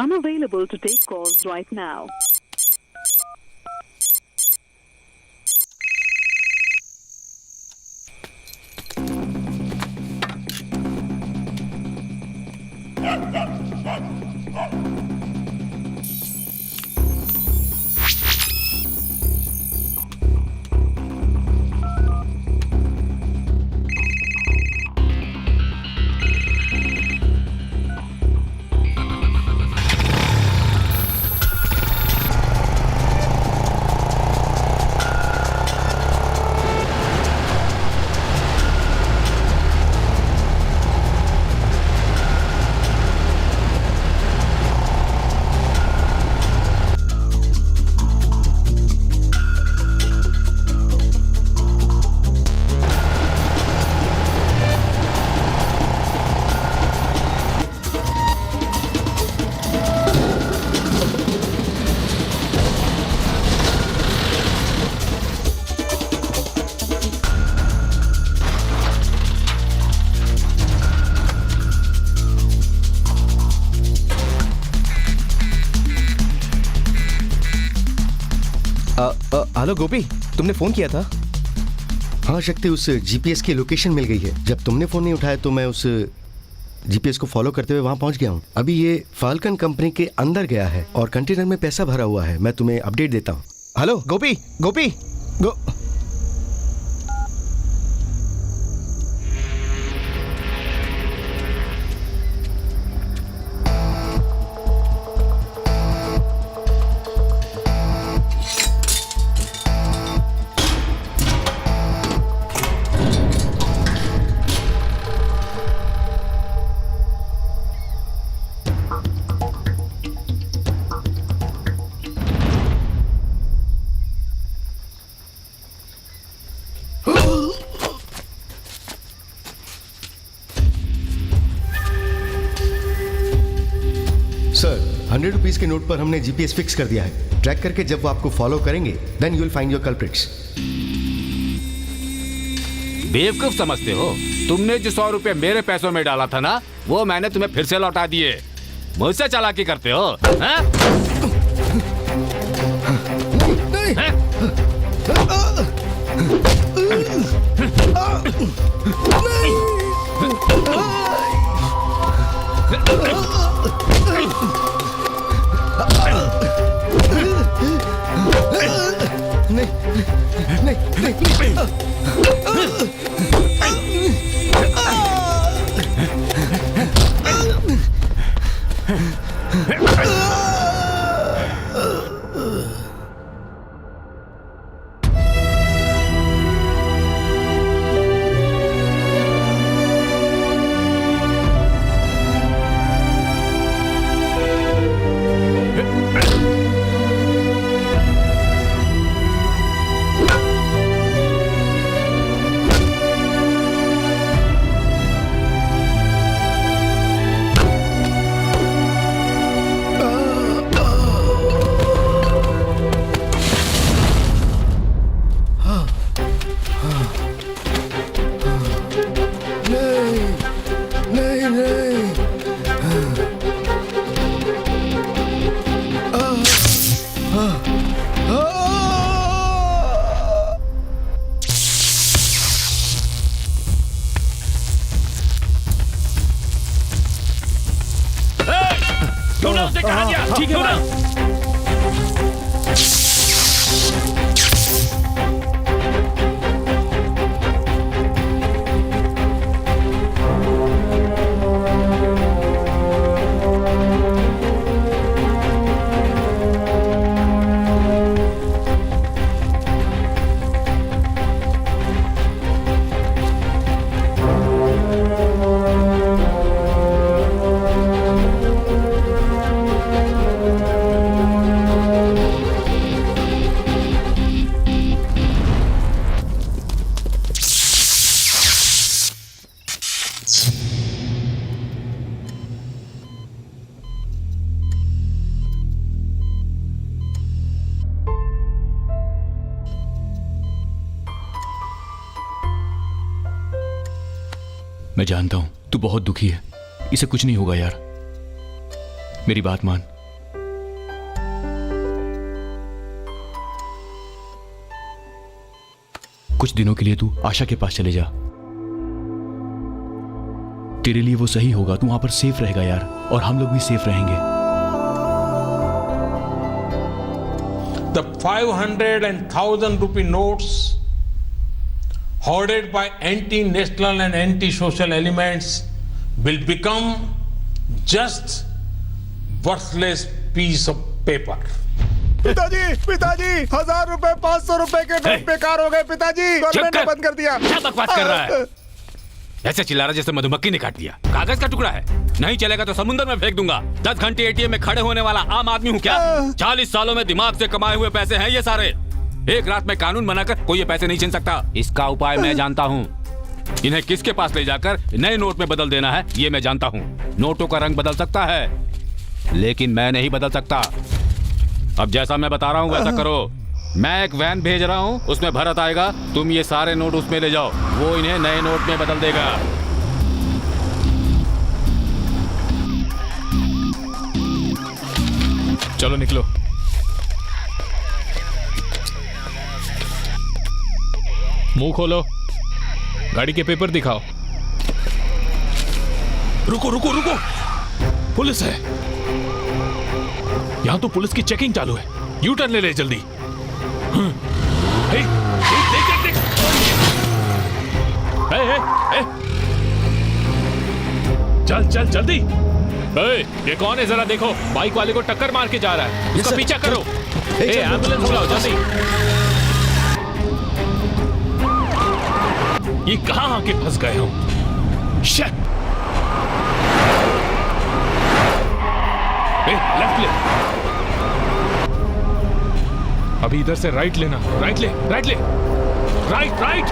Unavailable to take calls right now. Hello Gopi, तुमने फोन किया था? हाँ शक्ति, उस जीपीएस की लोकेशन मिल गई है। जब तुमने फोन नहीं उठाया तो मैं उस जीपीएस को फॉलो करते हुए वहां पहुंच गया हूँ। अभी ये फाल्कन कंपनी के अंदर गया है और कंटेनर में पैसा भरा हुआ है। मैं तुम्हें अपडेट देता हूँ। हेलो गोपी, गोपी सर, 100 रुपीज के नोट पर हमने जीपीएस फिक्स कर दिया है। ट्रैक करके जब वो आपको फॉलो करेंगे then you will find your culprits. बेवकूफ समझते हो? तुमने जो 100 रुपए मेरे पैसों में डाला था ना, वो मैंने तुम्हें फिर से लौटा दिए। मुझसे चालाकी करते हो? हाँ? ढूंढो उसे, कहाँ गया? ठीक है। मैं जानता हूं तू बहुत दुखी है, इसे कुछ नहीं होगा यार, मेरी बात मान। कुछ दिनों के लिए तू आशा के पास चले जा, तेरे लिए वो सही होगा, तू वहां पर सेफ रहेगा यार, और हम लोग भी सेफ रहेंगे। The 500 and 1000 rupee notes hoarded by anti-national and anti-social elements will become just worthless piece of paper. पिताजी, पिताजी, 1000 रुपए, 500 रुपए के नोट बेकार हो गए पिताजी, गवर्नमेंट ने बंद कर दिया। क्या बकवास कर रहा है? ऐसे चिल्ला रहा जैसे मधुमक्खी ने काट दिया। कागज का टुकड़ा है, नहीं चलेगा तो समुद्र में फेंक दूंगा। 10 घंटे एटीएम में खड़े होने वाला आम आदमी हूँ क्या? 40 सालों में दिमाग से कमाए हुए पैसे हैं ये सारे। एक रात में कानून बनाकर कोई ये पैसे नहीं छीन सकता। इसका उपाय मैं जानता हूँ। इन्हें किसके पास ले जाकर नए नोट में बदल देना है ये मैं जानता हूँ। नोटों का रंग बदल सकता है, लेकिन मैं नहीं बदल सकता। अब जैसा मैं बता रहा हूँ वैसा करो। मैं एक वैन भेज रहा हूँ, उसमें भरत आएगा, तुम ये सारे नोट उसमें ले जाओ, वो इन्हें नए नोट में बदल देगा। चलो निकलो। मुंह खोलो, गाड़ी के पेपर दिखाओ। रुको रुको रुको, पुलिस है यहां, तो पुलिस की चेकिंग चालू है। यू टर्न ले ले जल्दी। देख देख देख। चल चल जल्दी। ये कौन है जरा देखो, बाइक वाले को टक्कर मार के जा रहा है, उसका पीछा करो। एम्बुलेंस बुलाओ जल्दी। ये कहां आके फंस गए हो? शिट। लेफ्ट ले, अभी इधर से राइट लेना। राइट ले, राइट ले, राइट राइट।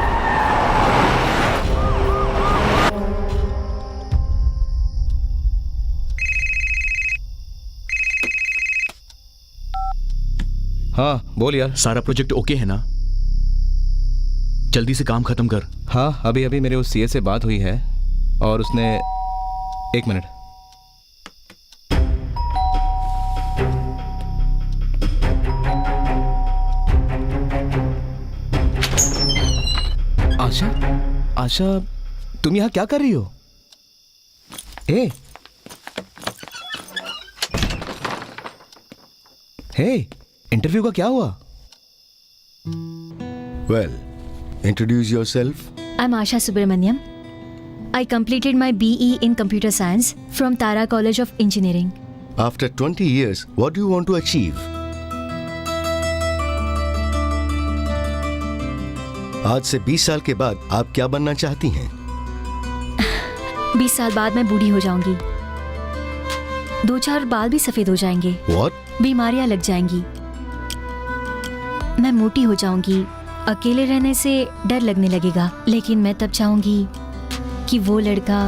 हाँ बोल यार। सारा प्रोजेक्ट ओके है ना? जल्दी से काम खत्म कर। हाँ अभी अभी मेरे उस सीए से बात हुई है और उसने, एक मिनट। आशा, तुम यहाँ क्या कर रही हो? हे, इंटरव्यू का क्या हुआ? Well, introduce yourself. I'm Asha Subramaniam. I completed my BE in Computer Science from Tara College of Engineering. After 20 years, what do you want to achieve? आज से 20 साल के बाद आप क्या बनना चाहती हैं? 20 साल बाद मैं बूढ़ी हो जाऊंगी। 2-4 बाल भी सफेद हो जाएंगे। What? बीमारियां लग जाएंगी। मैं मोटी हो जाऊंगी। अकेले रहने से डर लगने लगेगा। लेकिन मैं तब चाहूंगी कि वो लड़का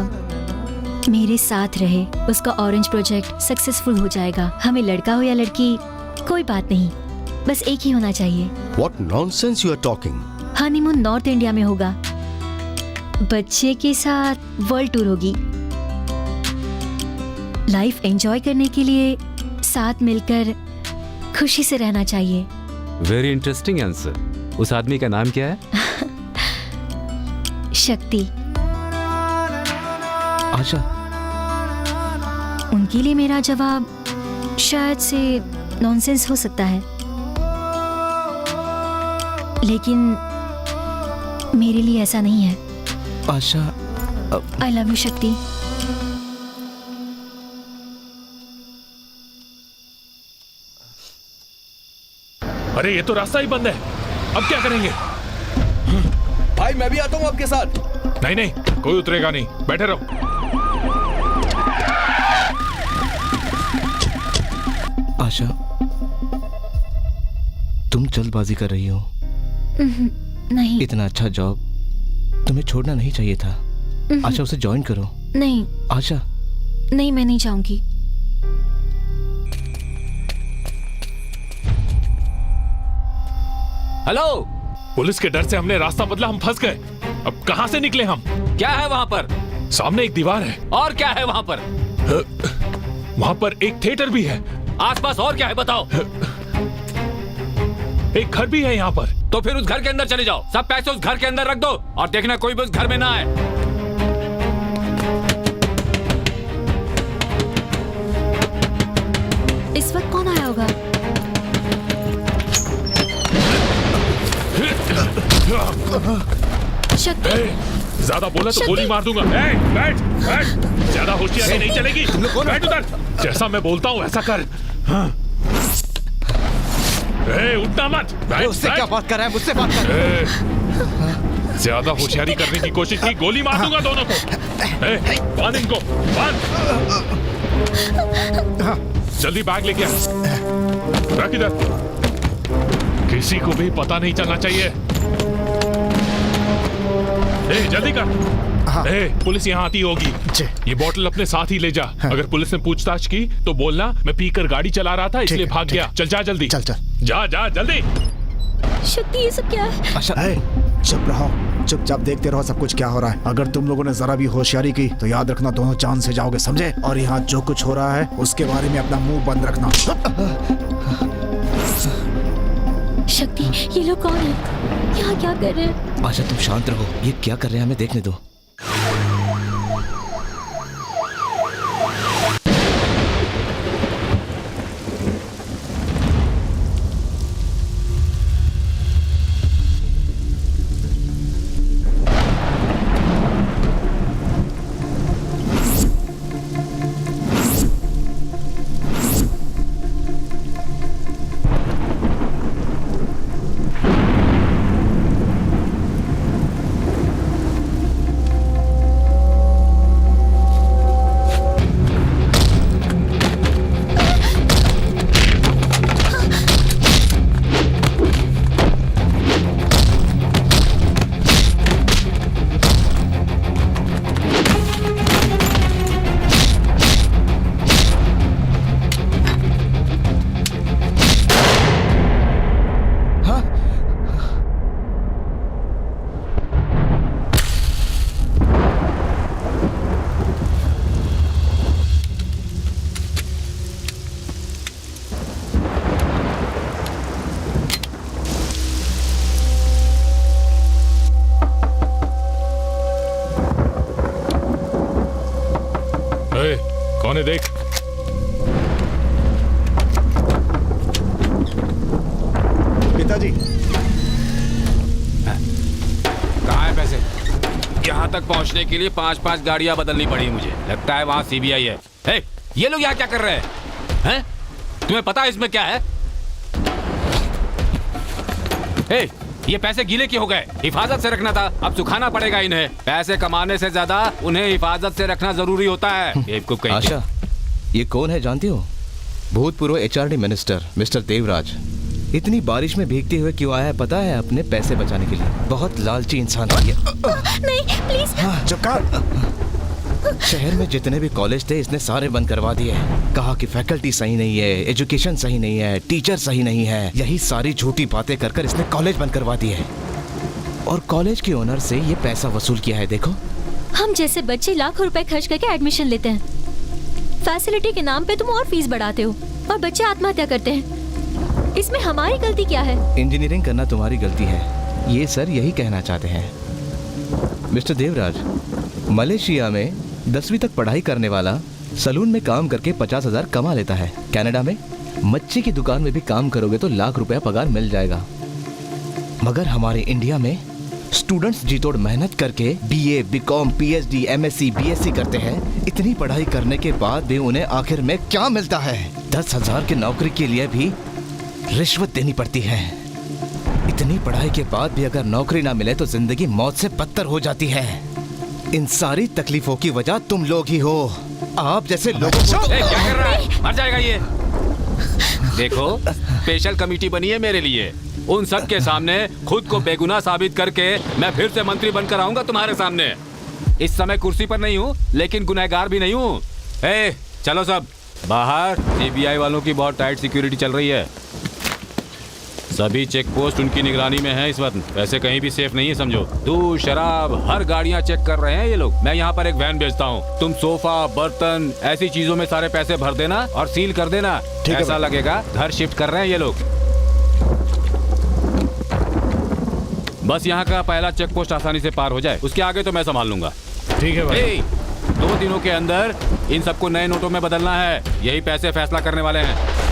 मेरे साथ रहे। उसका ऑरेंज प्रोजेक्ट सक्सेसफुल हो जाएगा। हमें लड़का हो या लड़की कोई बात नहीं, बस एक ही होना चाहिए। What nonsense you are talking? Honeymoon north India में होगा। बच्चे के साथ वर्ल्ड टूर होगी। लाइफ एंजॉय करने के लिए साथ मिलकर खुशी से रहना चाहिए। Very interesting answer. उस आदमी का नाम क्या है? शक्ति। आशा, उनके लिए मेरा जवाब शायद से नॉनसेंस हो सकता है, लेकिन मेरे लिए ऐसा नहीं है। आशा, आई लव यू शक्ति। अरे ये तो रास्ता ही बंद है, अब क्या करेंगे? भाई मैं भी आता हूँ आपके साथ। नहीं नहीं, कोई उतरेगा नहीं, बैठे रहो। आशा, तुम जल्दबाजी कर रही हो। नहीं। इतना अच्छा जॉब तुम्हें छोड़ना नहीं चाहिए था। आशा, उसे ज्वाइन करो। नहीं आशा। नहीं, मैं नहीं चाहूंगी। हेलो। पुलिस के डर से हमने रास्ता बदला, हम फंस गए। अब कहां से निकले हम? क्या है वहां पर? सामने एक दीवार है। और क्या है वहां पर? वहां पर एक थिएटर भी है। आसपास और क्या है बताओ? एक घर भी है यहाँ पर। तो फिर उस घर के अंदर चले जाओ। सब पैसे उस घर के अंदर रख दो और देखना कोई भी उस घर में ना आए। इस वक्त कौन आया होगा? शक्ति। ज्यादा बोला तो गोली मार दूंगा। बैठ बैठ, ज्यादा होशियारी नहीं चलेगी। बैठ उधर। जैसा मैं बोलता हूँ ऐसा कर। हाँ। उठना मत। उससे क्या बात कर रहा है? मुझसे बात कर। ज्यादा होशियारी करने की कोशिश की, गोली मार दूंगा दोनों को। बांध इनको, बांध। जल्दी बैग लेके आ। रख इधर। किसी को भी पता नहीं चलना चाहिए। जल्दी कर। पुलिस यहाँ आती होगी। ये बोतल अपने साथ ही ले जा। अगर पुलिस ने पूछताछ की तो बोलना मैं पीकर गाड़ी चला रहा था इसलिए भाग गया। चल जा जल्दी। चल जा जा जल्दी। शक्ति, ये सब क्या है? आशा, चुप रहो, चुपचाप देखते रहो सब कुछ क्या हो रहा है। अगर तुम लोगों ने जरा भी होशियारी की तो याद रखना दोनों जान से जाओगे, समझे? और यहाँ जो कुछ हो रहा है उसके बारे में अपना मुंह बंद रखना। शक्ति, ये लोग कौन है? यहाँ क्या कर रहे हैं? आशा, तुम शांत रहो। ये क्या कर रहे हैं हमें देखने दो। कौन है देख। पिताजी कहाँ है पैसे? यहाँ तक पहुँचने के लिए 5-5 गाड़ियाँ बदलनी पड़ी मुझे। लगता है वहाँ सीबीआई है। हे, ये लोग यहाँ क्या कर रहे हैं? तुम्हें पता है इसमें क्या है? हे, ये पैसे गीले क्यों हो गए? हिफाजत से रखना था, अब सुखाना पड़ेगा इन्हें। पैसे कमाने से ज्यादा उन्हें हिफाजत से रखना जरूरी होता है। आशा, ये कौन है जानती हो? भूतपूर्व एचआरडी मिनिस्टर मिस्टर देवराज। इतनी बारिश में भीगते हुए क्यों आया है पता है? अपने पैसे बचाने के लिए। बहुत लालची इंसान है ये। नहीं प्लीज। चुप कर। शहर में जितने भी कॉलेज थे इसने सारे बंद करवा दिए। कहा कि फैकल्टी सही नहीं है, एजुकेशन सही नहीं है, टीचर सही नहीं है। यही सारी झूठी बातें कर कर इसने कॉलेज बंद करवा दिए। और कॉलेज के ओनर से ये पैसा वसूल किया है। देखो, हम जैसे बच्चे लाखों रुपए खर्च करके एडमिशन लेते हैं। फैसिलिटी के नाम पे तुम और फीस बढ़ाते हो और बच्चे आत्महत्या करते हैं। इसमें हमारी गलती क्या है? इंजीनियरिंग करना तुम्हारी गलती है, ये सर यही कहना चाहते हैं। मिस्टर देवराज, मलेशिया में 10वीं तक पढ़ाई करने वाला सलून में काम करके 50,000 कमा लेता है। कनाडा में मच्छी की दुकान में भी काम करोगे तो लाख रुपया पगार मिल जाएगा। मगर हमारे इंडिया में स्टूडेंट्स जी तोड़ मेहनत करके BA, BCom, PhD, MSc, BSc करते हैं। इतनी पढ़ाई करने के बाद भी उन्हें आखिर में क्या मिलता है? 10,000 की नौकरी के लिए भी रिश्वत देनी पड़ती है। इतनी पढ़ाई के बाद भी अगर नौकरी ना मिले तो जिंदगी मौत से बदतर हो जाती है। इन सारी तकलीफों की वजह तुम लोग ही हो। आप जैसे लोगों को क्या कर रहा है? मर जाएगा ये। देखो, स्पेशल कमेटी बनी है मेरे लिए। उन सब के सामने खुद को बेगुनाह साबित करके मैं फिर से मंत्री बनकर आऊंगा तुम्हारे सामने। इस समय कुर्सी पर नहीं हूँ लेकिन गुनहगार भी नहीं हूँ। चलो सब बाहर। सीबीआई वालों की बहुत टाइट सिक्योरिटी चल रही है। सभी चेक पोस्ट उनकी निगरानी में है इस वक्त। वैसे कहीं भी सेफ नहीं है समझो। दूध, शराब, हर गाड़ियाँ चेक कर रहे हैं ये लोग। मैं यहाँ पर एक वैन भेजता हूँ। तुम सोफा, बर्तन, ऐसी चीजों में सारे पैसे भर देना और सील कर देना। ऐसा लगेगा घर शिफ्ट कर रहे हैं ये लोग। बस यहाँ का पहला चेक पोस्ट आसानी से पार हो जाए, उसके आगे तो मैं संभाल लूंगा। ठीक है भाई। 2 दिनों के अंदर इन सबको नए नोटों में बदलना है। यही पैसे फैसला करने वाले हैं।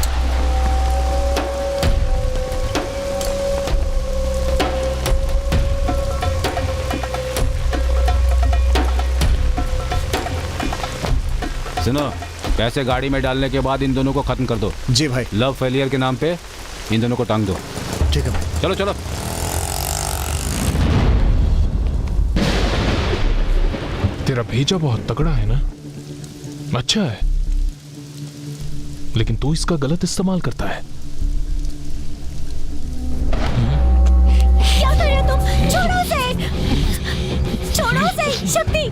सुनो, पैसे गाड़ी में डालने के बाद इन दोनों को खत्म कर दो। जी भाई। लव फेलियर के नाम पे इन दोनों को टांग दो। ठीक है भाई। चलो चलो। तेरा भेजा बहुत तगड़ा है ना? अच्छा है, लेकिन तू इसका गलत इस्तेमाल करता है। क्या कर रहे हो तुम? छोड़ो उसे! छोड़ो उसे! शक्ति!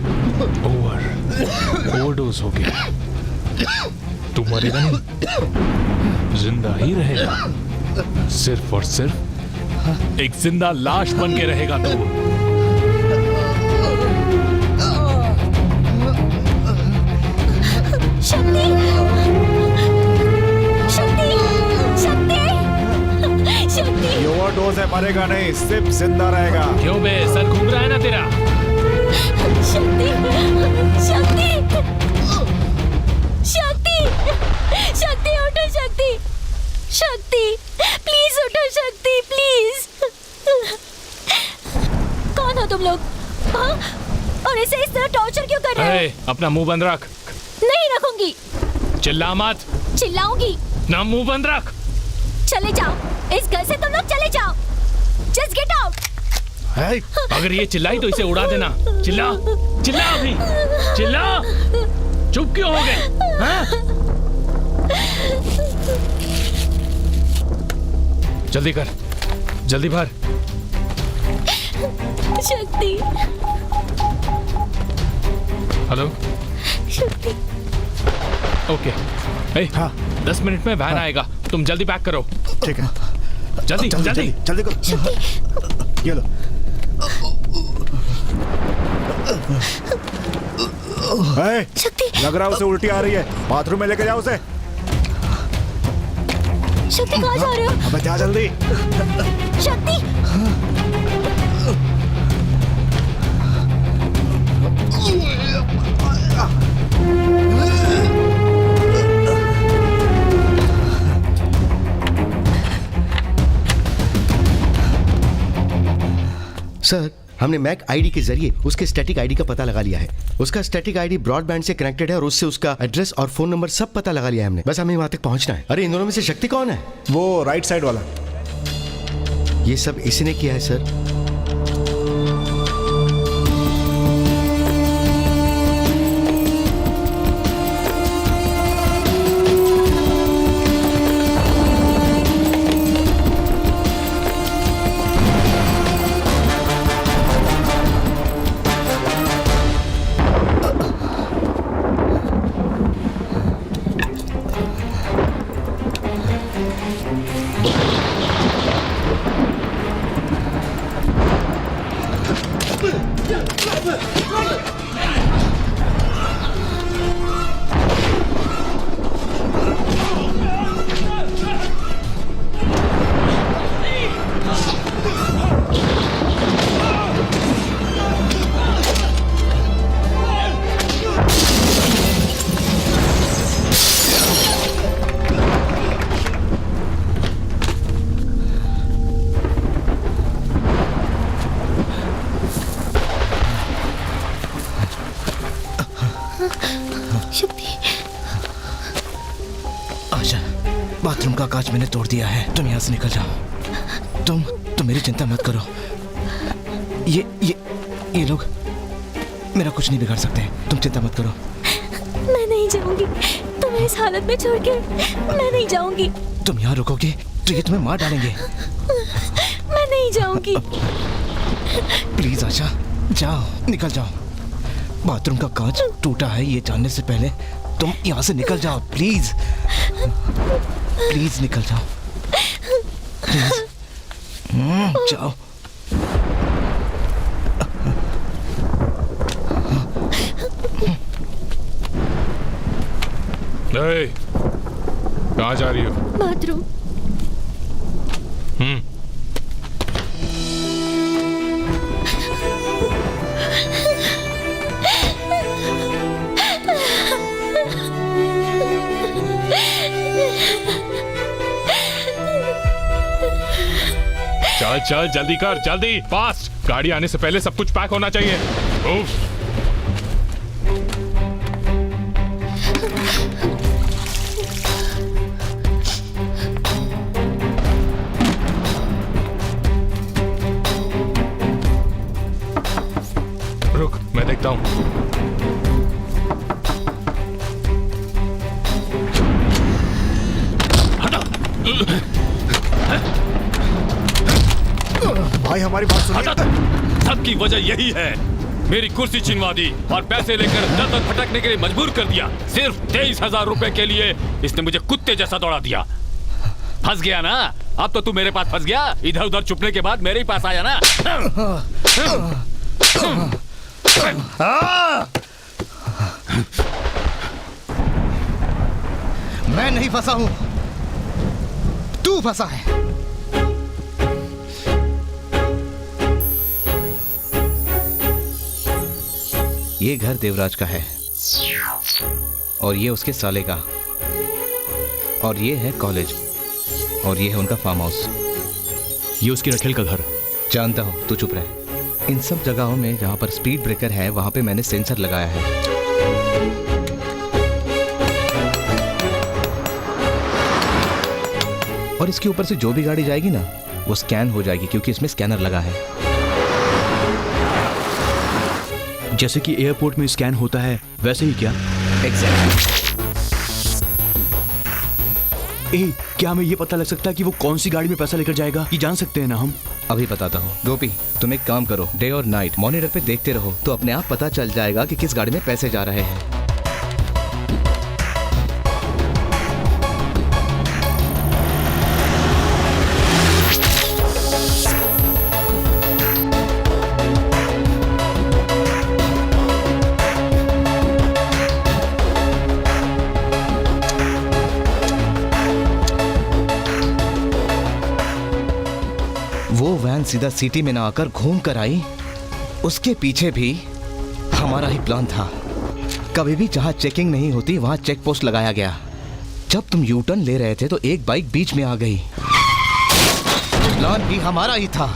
ओवरडोज हो गया। तू मरेगा नहीं, जिंदा ही रहेगा। सिर्फ और सिर्फ एक जिंदा लाश बन के रहेगा तू। शक्ति! शक्ति! शक्ति! शक्ति! ये ओवरडोज है, मरेगा नहीं, सिर्फ जिंदा रहेगा। क्यों बे, सर घूम रहा है ना तेरा? शक्ति! शक्ति! शक्ति! शक्ति उठो शक्ति! शक्ति! प्लीज उठो शक्ति, प्लीज! कौन हो तुम लोग? हाँ? और इसे इस तरह टॉर्चर क्यों कर रहे हो? अपना मुंह बंद रख। नहीं रखूंगी। चिल्ला मत। चिल्लाऊंगी। ना मुंह बंद रख। चले जाओ, इस घर से तुम लोग चले जाओ। Just get out. अगर ये चिल्लाई तो इसे उड़ा देना। चिल्ला, चिल्ला अभी, चिल्ला। चुप क्यों हो गए? जल्दी कर, जल्दी भर। शक्ति! हेलो शक्ति! ओके। हाँ, 10 मिनट में वैन आएगा, तुम जल्दी पैक करो। ठीक है, जल्दी जल्दी जल्दी करो। ये लो। शक्ति! लग रहा है उसे उल्टी आ रही है, बाथरूम में लेके जाओ उसे। शक्ति कहाँ जा रहे हो? अबे जा जल्दी। शक्ति! हमने मैक आईडी के जरिए उसके स्टैटिक आईडी का पता लगा लिया है। उसका स्टैटिक आईडी ब्रॉडबैंड से कनेक्टेड है और उससे उसका एड्रेस और फोन नंबर सब पता लगा लिया है हमने। बस हमें वहां तक पहुंचना है। अरे इन दोनों में से शक्ति कौन है? वो राइट साइड वाला। ये सब इसने किया है सर। बाथरूम का कांच मैंने तोड़ दिया है। तुम यहाँ से निकल जाओ। तुम मेरी चिंता मत करो। ये लोग मेरा कुछ नहीं बिगाड़ सकते। तुम चिंता मत करो। मैं नहीं जाऊंगी। तुम्हें इस हालत में छोड़ के मैं नहीं जाऊंगी। तुम यहाँ रुकोगे तो ये तुम्हें मार डालेंगे। मैं नहीं जाऊंगी। प्लीज आशा, जाओ, निकल जाओ। बाथरूम का कांच टूटा है ये जानने से पहले तुम यहाँ से निकल जाओ। प्लीज प्लीज निकल जाओ। प्लीज जाओ। कहाँ जा रही हो? बाथरूम। चल चल जल्दी कर, जल्दी, फास्ट। गाड़ी आने से पहले सब कुछ पैक होना चाहिए। उफ। रुक, मैं देखता हूँ। भाई हमारी बात सुनिए। सबकी वजह यही है। मेरी कुर्सी छीनवा दी और पैसे लेकर दर दर भटकने के लिए मजबूर कर दिया। सिर्फ 23,000 रुपए के लिए इसने मुझे कुत्ते जैसा दौड़ा दिया। फंस गया ना? अब तो तू मेरे पास फंस गया। इधर उधर छुपने के बाद मेरे ही पास आया ना। मैं नहीं फंसा हूं, तू फंसा है। ये घर देवराज का है और ये उसके साले का, और ये है कॉलेज, और ये है उनका फार्म हाउस। ये उसकी रखेल का घर। जानता हूं, तू चुप रहे। इन सब जगहों में जहां पर स्पीड ब्रेकर है वहां पे मैंने सेंसर लगाया है। और इसके ऊपर से जो भी गाड़ी जाएगी ना वो स्कैन हो जाएगी क्योंकि इसमें स्कैनर लगा है। जैसे कि एयरपोर्ट में स्कैन होता है वैसे ही क्या? क्या हमें ये पता लग सकता है कि वो कौन सी गाड़ी में पैसा लेकर जाएगा? ये जान सकते हैं ना हम? अभी बताता हूँ। गोपी, तुम एक काम करो, डे और नाइट मॉनिटर पे देखते रहो तो अपने आप पता चल जाएगा कि किस गाड़ी में पैसे जा रहे हैं। वो वैन सीधा सिटी में ना आकर घूम कर आई, उसके पीछे भी हमारा ही प्लान था। कभी भी जहां चेकिंग नहीं होती वहां चेक पोस्ट लगाया गया। जब तुम यू टर्न ले रहे थे तो एक बाइक बीच में आ गई। प्लान भी हमारा ही था।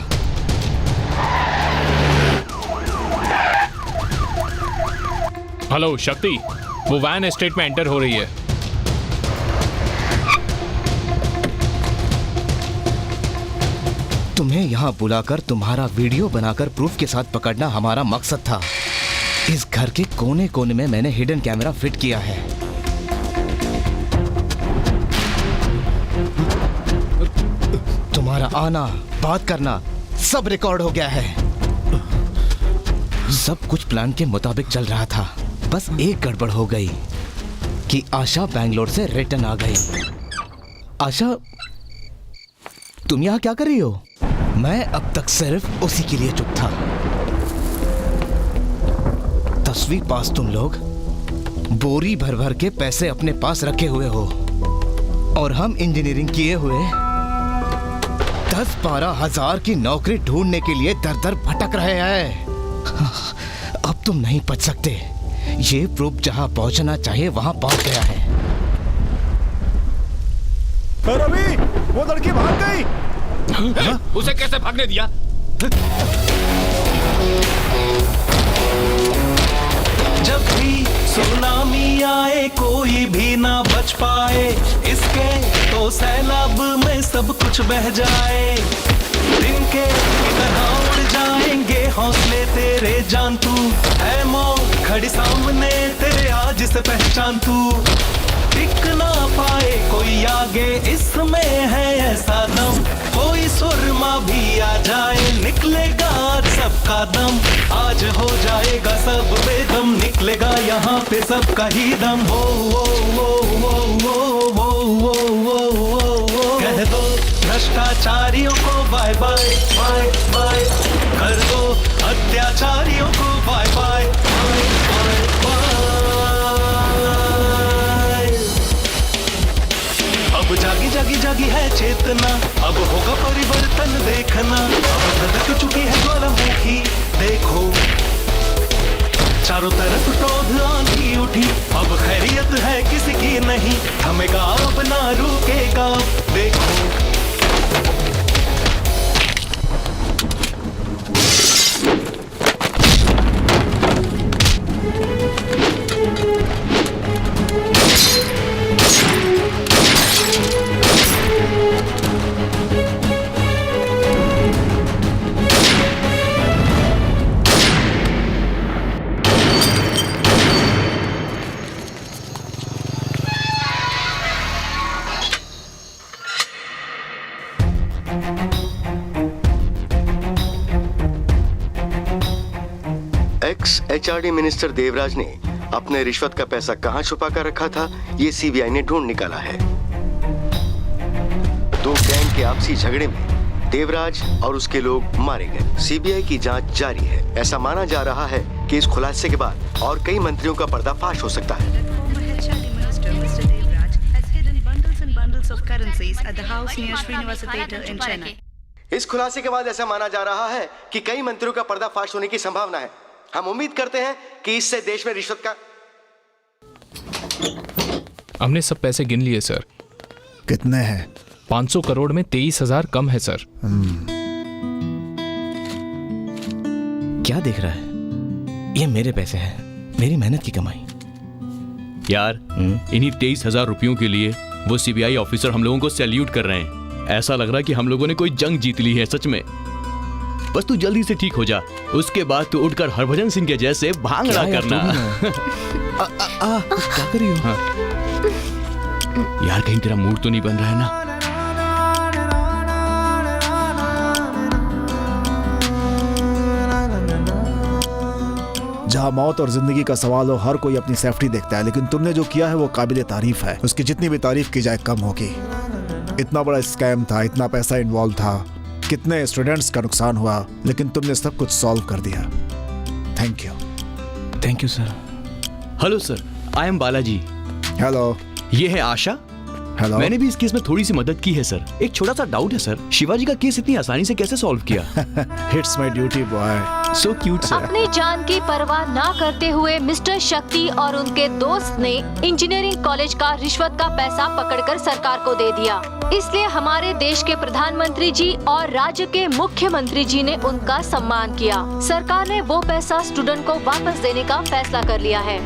हेलो शक्ति, वो वैन एस्टेट में एंटर हो रही है। तुम्हें यहाँ बुलाकर तुम्हारा वीडियो बनाकर प्रूफ के साथ पकड़ना हमारा मकसद था। इस घर के कोने कोने में मैंने हिडन कैमरा फिट किया है। तुम्हारा आना, बात करना सब रिकॉर्ड हो गया है। सब कुछ प्लान के मुताबिक चल रहा था। बस एक गड़बड़ हो गई कि आशा बैंगलोर से रिटर्न आ गई। आशा, तुम यहाँ क्या कर रही हो? मैं अब तक सिर्फ उसी के लिए चुप था। 10वीं पास तुम लोग बोरी भर भर के पैसे अपने पास रखे हुए हो और हम इंजीनियरिंग किए हुए 10-12 हजार की नौकरी ढूंढने के लिए दर दर भटक रहे हैं। अब तुम नहीं बच सकते। ये प्रूफ जहां पहुंचना चाहिए वहां पहुंच गया है। रवि, वो लड़की भाग गई। उसे कैसे भागने दिया? जब भी सुनामी आए कोई भी ना बच पाए, इसके तो सैलाब में सब कुछ बह जाए। दिन के तरह उड़ जाएंगे हौसले तेरे, जान तू है मौत खड़ी सामने तेरे, आज से पहचान तू। टिक ना पाए कोई आगे, इसमें है ऐसा दम, कोई सुरमा भी आ जाए निकलेगा आज सबका दम। आज हो जाएगा सब बेदम, निकलेगा यहाँ पे सबका ही दम। हो वो वो वो वो वो वो वो वो वो कह दो भ्रष्टाचारियों को बाय बाय बाय बाय, कर दो अत्याचारियों को bye bye bye bye bye. अब जागी जागी जागी है चेतना, अब होगा परिवर्तन देखना। अब धधक चुकी है ज्वालामुखी देखो, चारों तरफ क्रोध आंधी उठी। अब खैरियत है किसी की नहीं, थमेगा अब ना रुकेगा देखो। एचआरडी मिनिस्टर देवराज ने अपने रिश्वत का पैसा कहां छुपा कर रखा था, ये सीबीआई ने ढूंढ निकाला है। दो गैंग के आपसी झगड़े में देवराज और उसके लोग मारे गए। सीबीआई की जांच जारी है। ऐसा माना जा रहा है कि इस खुलासे के बाद और कई मंत्रियों का पर्दाफाश हो सकता है। इस खुलासे के बाद ऐसा माना जा रहा है कि कई मंत्रियों का पर्दाफाश होने की संभावना है। हम उम्मीद करते हैं कि इससे देश में रिश्वत का। हमने सब पैसे गिन लिए सर। कितने हैं? 500 करोड़ में 23,000 कम है सर। क्या देख रहा है? ये मेरे पैसे हैं, मेरी मेहनत की कमाई। यार इन्हीं 23,000 रुपयों के लिए वो सीबीआई ऑफिसर हम लोगों को सैल्यूट कर रहे हैं। ऐसा लग रहा है कि हम लोगों ने कोई जंग जीत ली है सच में। बस तू जल्दी से ठीक हो जा, उसके बाद तू उठकर हरभजन सिंह के जैसे भांगड़ा करना। क्या कर रही हो? यार कहीं तेरा मूड तो नहीं बन रहा है ना? जहाँ मौत और जिंदगी का सवाल हो, हर कोई अपनी सेफ्टी देखता है, लेकिन तुमने जो किया है वो काबिले तारीफ है। उसकी जितनी भी तारीफ की जाए कम होगी। इतना बड़ा स्कैम था, इतना पैसा इन्वॉल्व था, कितने स्टूडेंट्स का नुकसान हुआ, लेकिन तुमने सब कुछ सॉल्व कर दिया। Thank you. Thank you sir. Hello sir, I am Balaji. Hello. ये है आशा हेलो। मैंने भी इस केस में थोड़ी सी मदद की है सर। एक छोटा सा डाउट है सर, शिवाजी का केस इतनी आसानी से कैसे सॉल्व किया? It's my duty boy. So cute sir. अपनी जान की परवाह ना करते हुए मिस्टर शक्ति और उनके दोस्त ने इंजीनियरिंग कॉलेज का रिश्वत का पैसा पकड़कर सरकार को दे दिया। इसलिए हमारे देश के प्रधानमंत्री जी और राज्य के मुख्यमंत्री जी ने उनका सम्मान किया। सरकार ने वो पैसा स्टूडेंट को वापस देने का फैसला कर लिया है।